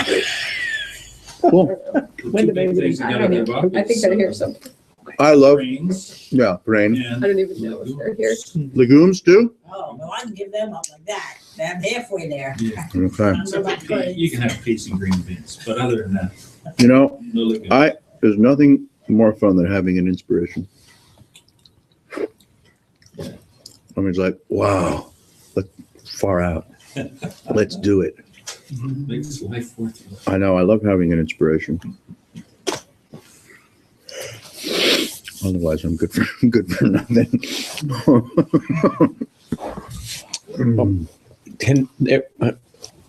S1: Cool.
S3: When
S6: Two
S3: do they
S6: big things you
S2: I
S6: gotta
S2: don't
S6: give
S2: know.
S6: up
S2: I think
S6: is,
S2: I hear something.
S1: I love,
S6: grains
S1: yeah, brain.
S6: and
S2: I don't even know if they're here.
S1: Legumes too?
S5: Oh, no, I can give them up like that. I'm halfway there.
S6: Yeah.
S1: Okay.
S5: I'm
S6: Except
S5: about
S6: for
S5: to
S6: pea- you can have peas and green beans, but other than that,
S1: You know,
S6: no legumes.
S1: there's nothing more fun than having an inspiration. I mean, it's like, wow, let's far out. Let's do it.
S6: Makes life worth it.
S1: I know. I love having an inspiration. Otherwise, I'm good for nothing.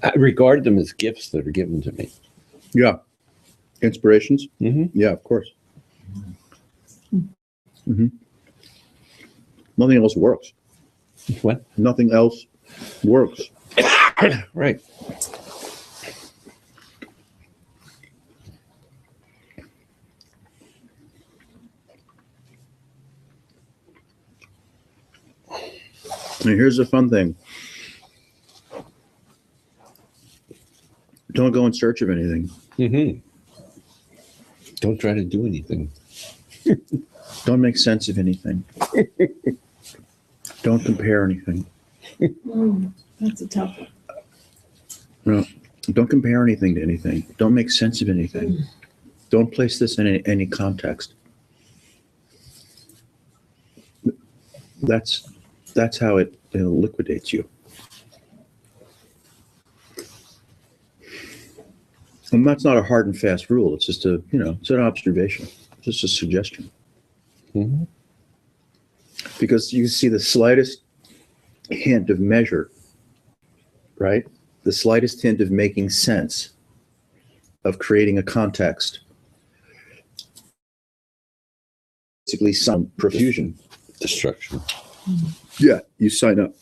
S8: I regard them as gifts that are given to me.
S1: Yeah. Inspirations?
S8: Mhm.
S1: Yeah, of course. Hmm. Nothing else works.
S8: What?
S1: Nothing else works.
S8: Right.
S1: And here's the fun thing. Don't go in search of anything.
S8: Mm-hmm. Don't try to do anything.
S1: Don't make sense of anything. Don't compare anything.
S7: That's a tough one.
S1: No, don't compare anything to anything. Don't make sense of anything. Don't place this in any context. That's how it liquidates you. And that's not a hard and fast rule. It's just it's an observation, just a suggestion.
S8: Mm-hmm.
S1: Because you see the slightest hint of measure, right? The slightest hint of making sense, of creating a context. Basically, some profusion.
S8: Destruction.
S1: Yeah, you sign up.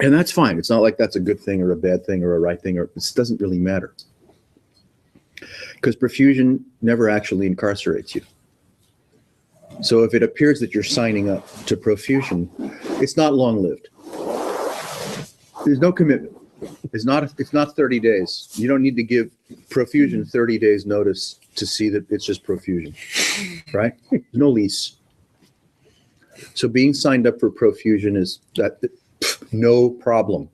S1: And that's fine. It's not like that's a good thing or a bad thing or a right thing, or it doesn't really matter. Because profusion never actually incarcerates you. So if it appears that you're signing up to profusion, it's not long-lived. There's no commitment. It's not 30 days. You don't need to give profusion 30 days notice to see that it's just profusion, right? There's no lease. So being signed up for profusion is no problem.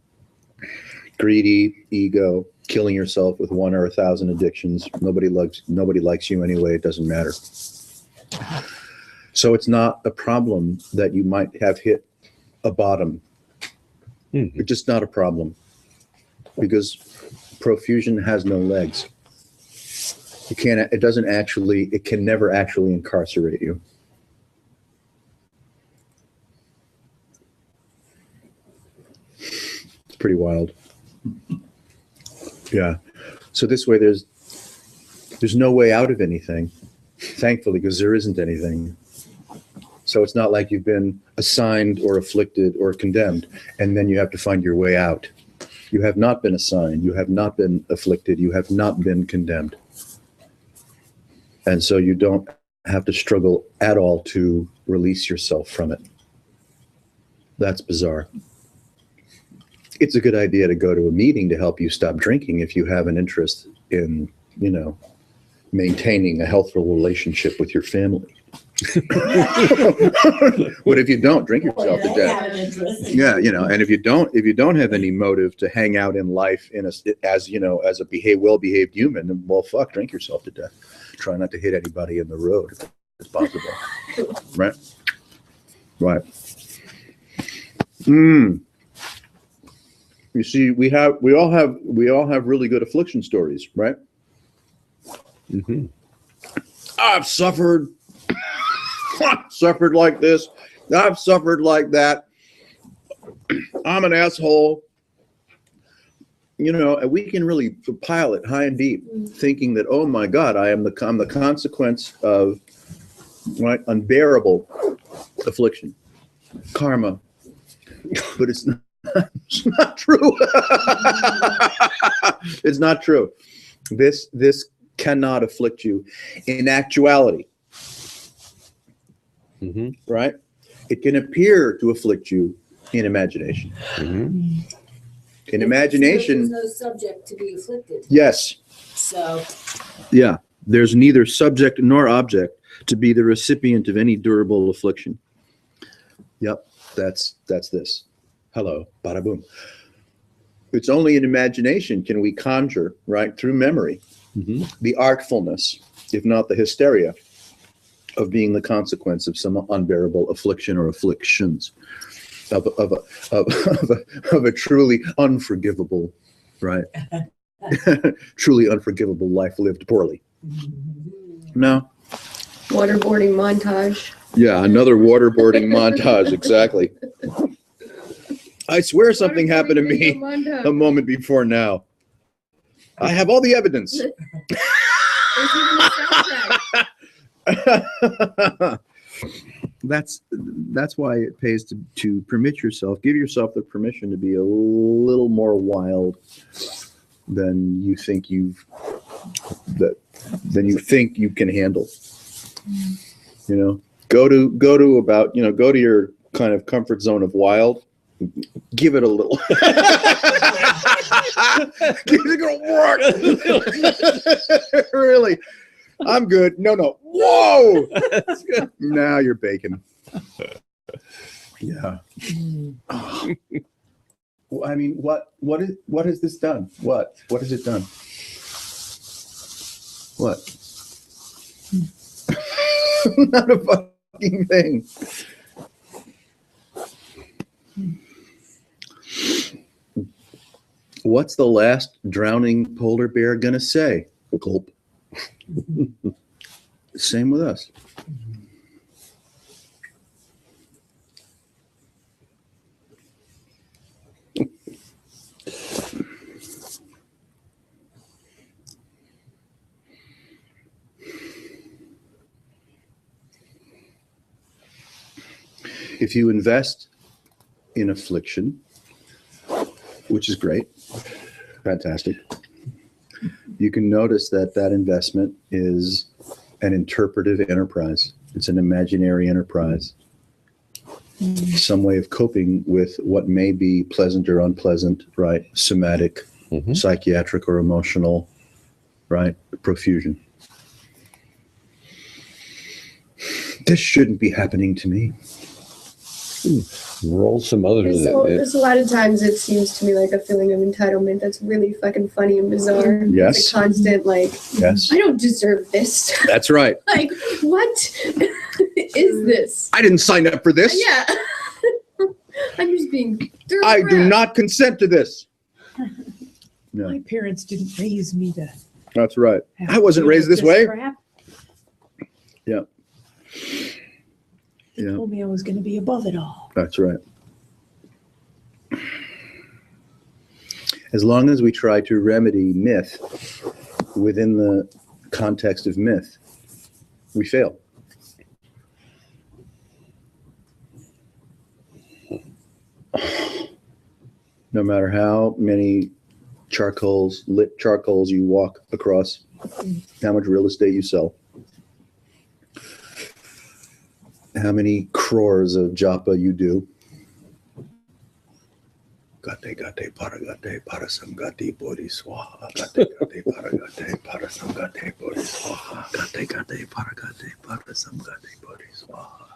S1: Greedy, ego, killing yourself with 1 or 1,000 addictions. Nobody likes you anyway. It doesn't matter. So it's not a problem that you might have hit a bottom.
S8: Mm-hmm.
S1: It's just not a problem because profusion has no legs. It can never actually incarcerate you. It's pretty wild. Yeah. So this way there's no way out of anything, thankfully, because there isn't anything. So it's not like you've been assigned or afflicted or condemned, and then you have to find your way out. You have not been assigned. You have not been afflicted. You have not been condemned. And so you don't have to struggle at all to release yourself from it. That's bizarre. It's a good idea to go to a meeting to help you stop drinking if you have an interest in, maintaining a healthful relationship with your family. But if you don't, drink yourself to death. Yeah, and if you don't have any motive to hang out in life as a well-behaved human, then, well, fuck, drink yourself to death. Try not to hit anybody in the road if it's possible. Right? Right. You see, we all have really good affliction stories, right?
S8: Mm-hmm.
S1: I've suffered like this. I've suffered like that. I'm an asshole. And we can really pile it high and deep, thinking that, oh my God, I'm the consequence of unbearable affliction, karma. But it's not true. It's not true. This cannot afflict you in actuality.
S8: Mm-hmm.
S1: Right? It can appear to afflict you in imagination.
S8: Mm-hmm.
S1: In imagination,
S5: There's no subject to be afflicted.
S1: yes.
S5: So
S1: Yeah. There's neither subject nor object to be the recipient of any durable affliction. Yep. That's this. Hello. Bada boom. It's only in imagination can we conjure, right, through memory,
S8: Mm-hmm.
S1: the artfulness, if not the hysteria, of being the consequence of some unbearable affliction or afflictions of a truly unforgivable, right? Truly unforgivable life lived poorly. No.
S2: Waterboarding montage.
S1: Yeah, another waterboarding montage. Exactly. I swear something happened to me a moment before now. I have all the evidence.
S2: There's even a soundtrack.
S1: That's why it pays to permit yourself, give yourself the permission to be a little more wild than you think you can handle. Go to your kind of comfort zone of wild. Give it a little. Give it a work. Really. I'm good. No. Whoa. Now you're baking. Yeah. I mean, what has this done? What has it done? What? Not a fucking thing. What's the last drowning polar bear gonna say? Gulp. Same with us. If you invest in affliction, which is great, fantastic, you can notice that investment is an interpretive enterprise. It's an imaginary enterprise. Some way of coping with what may be pleasant or unpleasant, right? Somatic,
S8: Mm-hmm.
S1: psychiatric or emotional, right? Profusion. This shouldn't be happening to me.
S8: Roll some others.
S2: There's a lot of times it seems to me like a feeling of entitlement that's really fucking funny and bizarre.
S1: Yes.
S2: It's a constant,
S1: Yes.
S2: I don't deserve this.
S1: That's right.
S2: What is this?
S1: I didn't sign up for this.
S2: Yeah. I'm just being
S1: I do not consent to this. No,
S3: My parents didn't raise me to.
S1: that's right.
S3: have
S1: I wasn't
S3: to deal
S1: raised
S3: with
S1: this way.
S3: crap.
S1: Yeah.
S3: They
S1: Yeah,
S3: told me I was going to be above it all.
S1: that's right. As long as we try to remedy myth within the context of myth, we fail. No matter how many lit charcoals you walk across, how much real estate you sell, how many crores of japa you do. Gate paragate parasamgati bodhi swaha. Gate paragate parasamgati bodhi swaha. Gate paragate parasamgati bodhi swaha.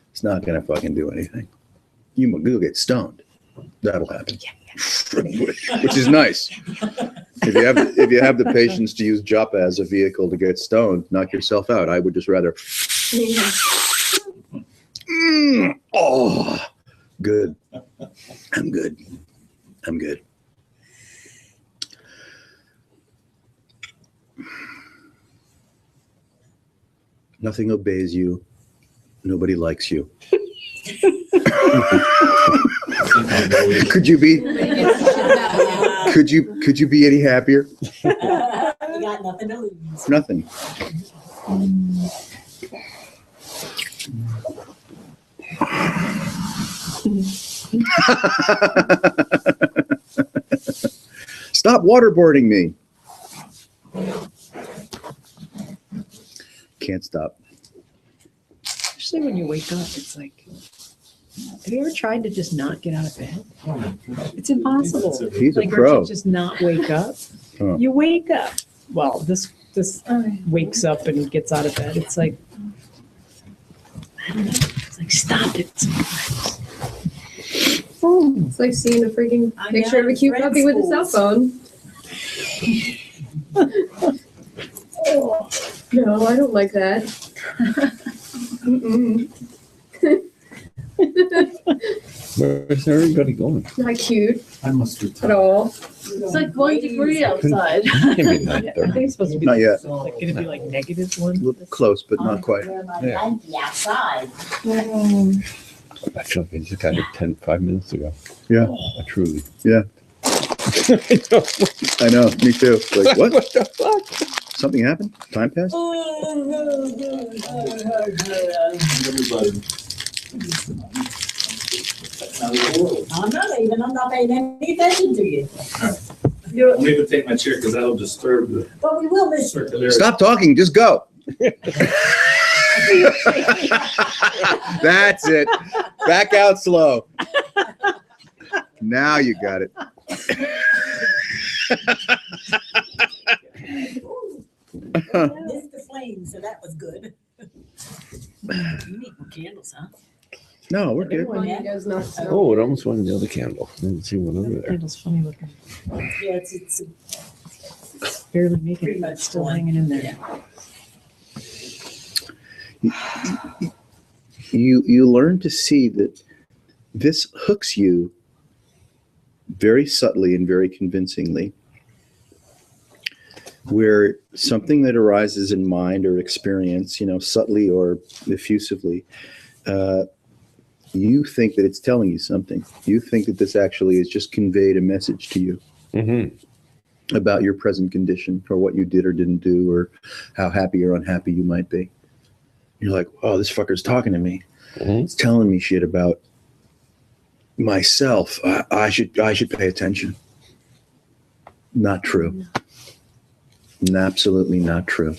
S1: It's not gonna fucking do anything. You'll get stoned. That'll happen. Which is nice. If you have the patience to use japa as a vehicle to get stoned, knock yourself out. I would just rather. Oh, good. I'm good. I'm good. Nothing obeys you. Nobody likes you. Could you be? Could you be any happier?
S5: You got nothing to lose.
S1: Nothing. Stop waterboarding me. Can't stop.
S3: Especially when you wake up, it's like, have you ever tried to just not get out of bed? It's impossible.
S1: He's a
S3: Like,
S1: pro.
S3: or to just not wake up.
S1: Oh.
S3: You wake up. Well, this wakes up and gets out of bed. It's like, I don't know. It's like, stop it.
S2: It's like seeing a freaking
S5: I
S2: picture of
S5: know,
S2: a cute
S5: red
S2: puppy with a cell
S5: schools.
S2: phone. No, I don't like that. Mm-mm.
S8: Where's everybody going?
S2: Not cute
S6: I must
S2: at
S6: retire.
S2: all.
S7: It's like 1 degree outside.
S8: Maybe
S3: I
S8: not
S3: think it's supposed to be
S1: Not yet.
S3: like, could it be like negative
S1: A
S3: one?
S1: little close, but not quite.
S5: Where my
S8: Yeah.
S5: blankie outside.
S8: Actually, I just got it 5 minutes ago.
S1: Yeah.
S8: Truly.
S1: Yeah. I know. Me too. Like, what?
S8: What the fuck?
S1: Something happened? Time passed?
S6: Everybody.
S5: I'm not paying any attention to you.
S6: I'll need to take my chair because that'll disturb the
S5: But we will miss you.
S6: circulation.
S1: Stop talking. Just go. That's it. Back out slow. Now you got it.
S5: Missed the flame, so that was good. You need more candles, huh?
S1: No, we're good.
S2: One you guys not smell.
S8: Oh, it almost went the other candle. Didn't see one over there.
S3: Candle's funny looking.
S5: Yeah, it's
S3: Barely making
S5: Pretty
S3: it, but
S5: much
S3: it's still
S5: one.
S3: hanging in there.
S1: You learn to see that this hooks you very subtly and very convincingly, where something that arises in mind or experience, subtly or effusively, you think that it's telling you something. You think that this actually has just conveyed a message to you
S8: Mm-hmm.
S1: about your present condition or what you did or didn't do or how happy or unhappy you might be. You're like, oh, this fucker's talking to me.
S8: Mhm.
S1: It's telling me shit about myself. I should pay attention. Not true. Absolutely not true.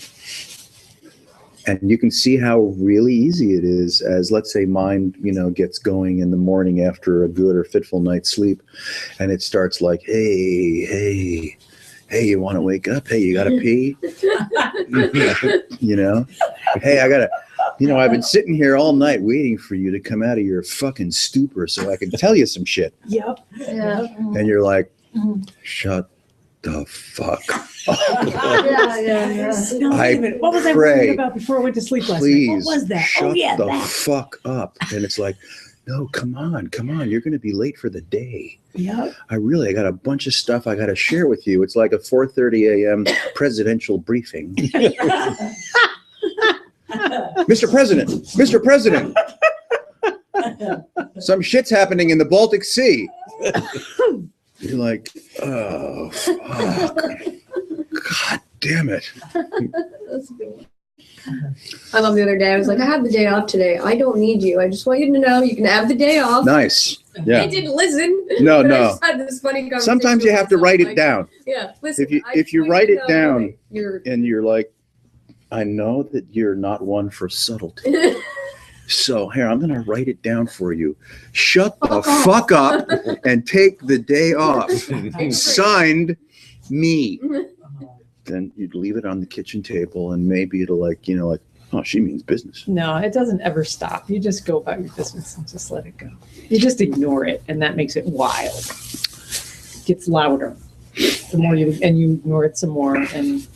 S1: And you can see how really easy it is as, let's say, mind, gets going in the morning after a good or fitful night's sleep. And it starts like, hey, you want to wake up? Hey, you got to pee? Hey, I've been sitting here all night waiting for you to come out of your fucking stupor so I can tell you some shit.
S3: Yep.
S2: Yeah.
S1: And you're like, shut the fuck
S2: Yeah.
S3: No,
S1: I
S3: wait a minute. What was I
S1: pray,
S3: worried about before I went to sleep last night?
S1: please
S3: What was that?
S1: shut
S3: Oh, yeah,
S1: the
S3: that.
S1: fuck up. And it's like, no, come on. You're going to be late for the day.
S3: Yep.
S1: I got a bunch of stuff I got to share with you. It's like a 4:30 a.m. presidential briefing. Mr. President, some shit's happening in the Baltic Sea. You're like, oh, fuck. God damn it.
S2: That's a good one. I love the other day. I was like, I have the day off today. I don't need you. I just want you to know you can have the day off.
S1: Nice. Yeah.
S2: I didn't listen.
S1: No,
S2: but I
S1: no.
S2: just had this funny conversation
S1: Sometimes you
S2: with
S1: have to
S2: myself,
S1: write it
S2: like,
S1: down.
S2: Yeah, listen.
S1: If you
S2: I
S1: write it
S2: know
S1: down,
S2: that you're.
S1: and you're like, I know that you're not one for subtlety. So here, I'm gonna write it down for you. Shut the fuck up and take the day off. Signed, me. Then you'd leave it on the kitchen table, and maybe it'll like, oh, she means business.
S3: No, it doesn't ever stop. You just go about your business and just let it go. You just ignore it, and that makes it wild. It gets louder. The more you ignore it some more, and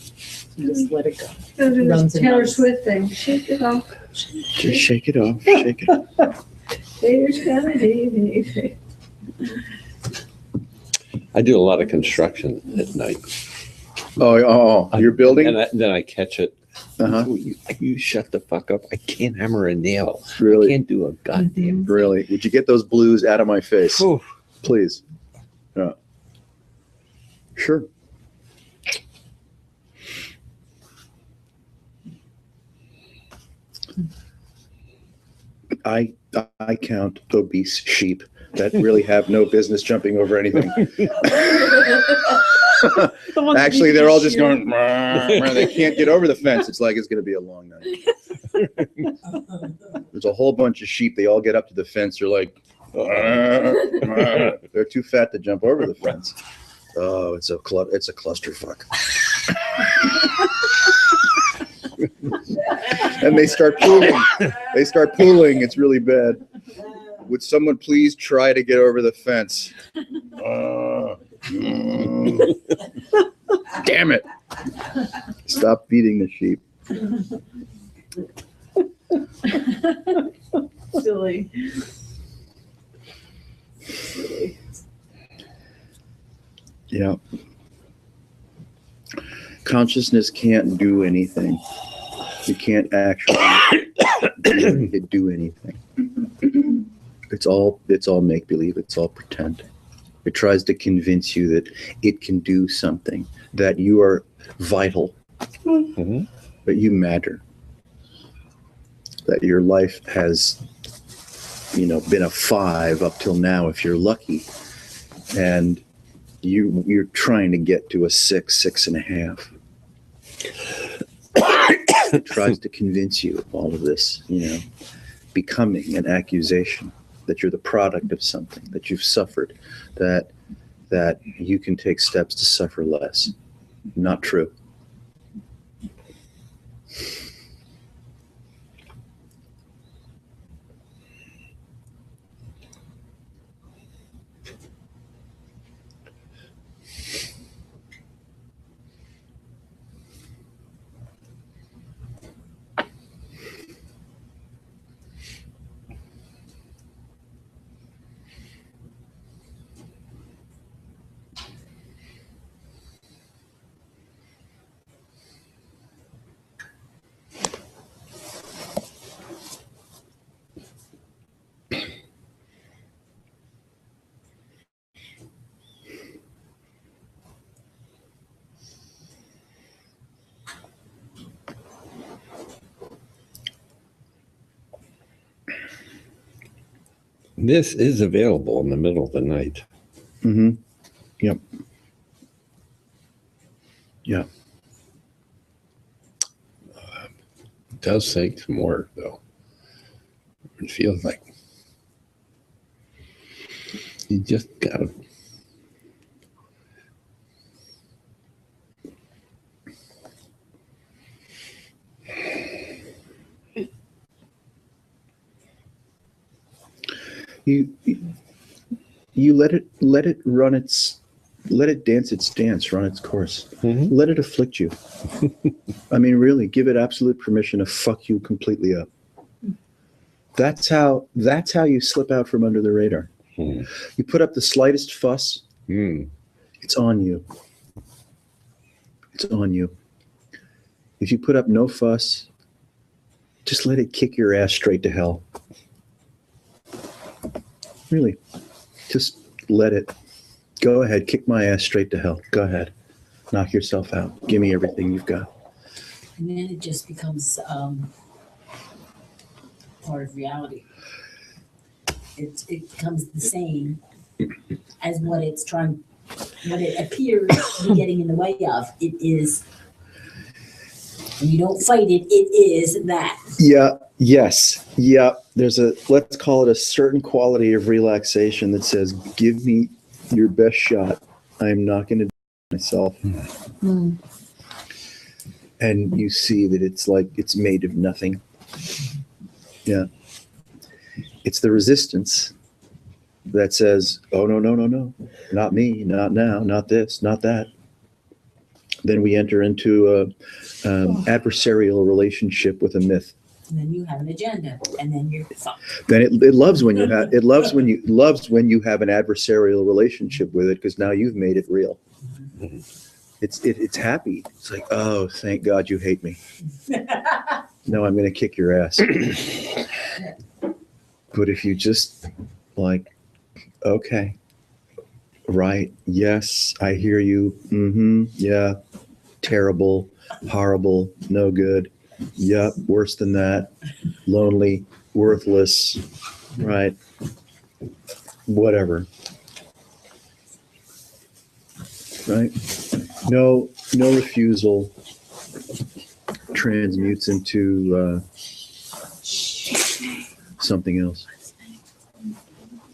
S3: you just let it go.
S7: Go do
S3: Runs
S7: this
S3: and
S7: Taylor
S3: runs.
S7: Swift thing. Shake it off.
S1: Just shake it off. Shake it off.
S7: There's gonna be.
S8: I do a lot of construction at night.
S1: Oh, you're building?
S8: And then I catch it.
S1: Uh-huh.
S8: "Oh, you shut the fuck up. I can't hammer a nail. I
S1: Really,
S8: can't do a goddamn.
S1: really. Would you get those blues out of my face,
S8: Oof.
S1: please? Yeah. Sure. I count obese sheep that really have no business jumping over anything. Actually, they're all just going. They can't get over the fence. It's like it's going to be a long night. There's a whole bunch of sheep. They all get up to the fence. They're like, they're too fat to jump over the fence. Oh, it's a clusterfuck. And they start pooling. It's really bad. Would someone please try to get over the fence? Damn it. Stop feeding the sheep.
S7: Silly.
S1: Yeah. Consciousness can't do anything. You can't actually do anything. It's all make believe. It's all pretend. It tries to convince you that it can do something, that you are vital,
S8: Mhm.
S1: that you matter, that your life has, been a 5 up till now if you're lucky, and you're trying to get to a 6, 6.5. It tries to convince you of all of this, becoming an accusation that you're the product of something, that you've suffered, that you can take steps to suffer less. Not true.
S8: This is available in the middle of the night.
S1: Mm-hmm. Yep. Yeah.
S8: It does take some work, though. It feels like you just gotta.
S1: You let it run let it dance its dance, run its course.
S8: Mhm.
S1: Let it afflict you. I mean, really, give it absolute permission to fuck you completely up. That's how you slip out from under the radar.
S8: Hmm.
S1: You put up the slightest fuss, it's on you. It's on you. If you put up no fuss, just let it kick your ass straight to hell. Really, just let it. Go ahead, kick my ass straight to hell. Go ahead. Knock yourself out. Give me everything you've got.
S5: And then it just becomes part of reality. it becomes the same as what it's trying, what it appears to be getting in the way of. It is, when you don't fight it, it is that.
S1: Yeah, yes, yeah. There's a, let's call it a certain quality of relaxation that says, give me your best shot. I'm not going to do it myself. And you see that it's like, it's made of nothing. Yeah. It's the resistance that says, oh, no, no, no, no, not me, not now, not this, not that. Then we enter into a adversarial relationship with a myth.
S5: And then you have an agenda, and then you're fucked.
S1: Then it loves when you have it loves when you have an adversarial relationship with it, because now you've made it real. It's happy. It's like, oh, thank God you hate me. No, I'm going to kick your ass. But if you just like, okay, right, yes, I hear you. Mm-hmm. Yeah, terrible, horrible, no good. Yep, worse than that. Lonely, worthless, right? Whatever. Right? No refusal transmutes into something else.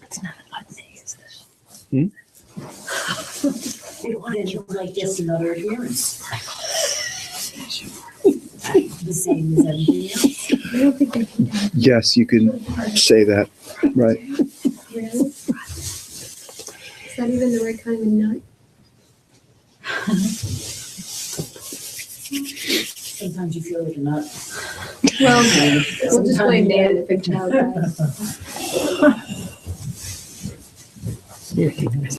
S9: It's not a bad thing, is this?
S5: Then like just another appearance. The same as everything else.
S2: I don't think I can tell.
S1: Yes, you can say that. Right.
S2: Really? Is that even the right kind of nut?
S5: Sometimes you feel like a nut.
S2: Well, we'll just blame Dan if it child dies.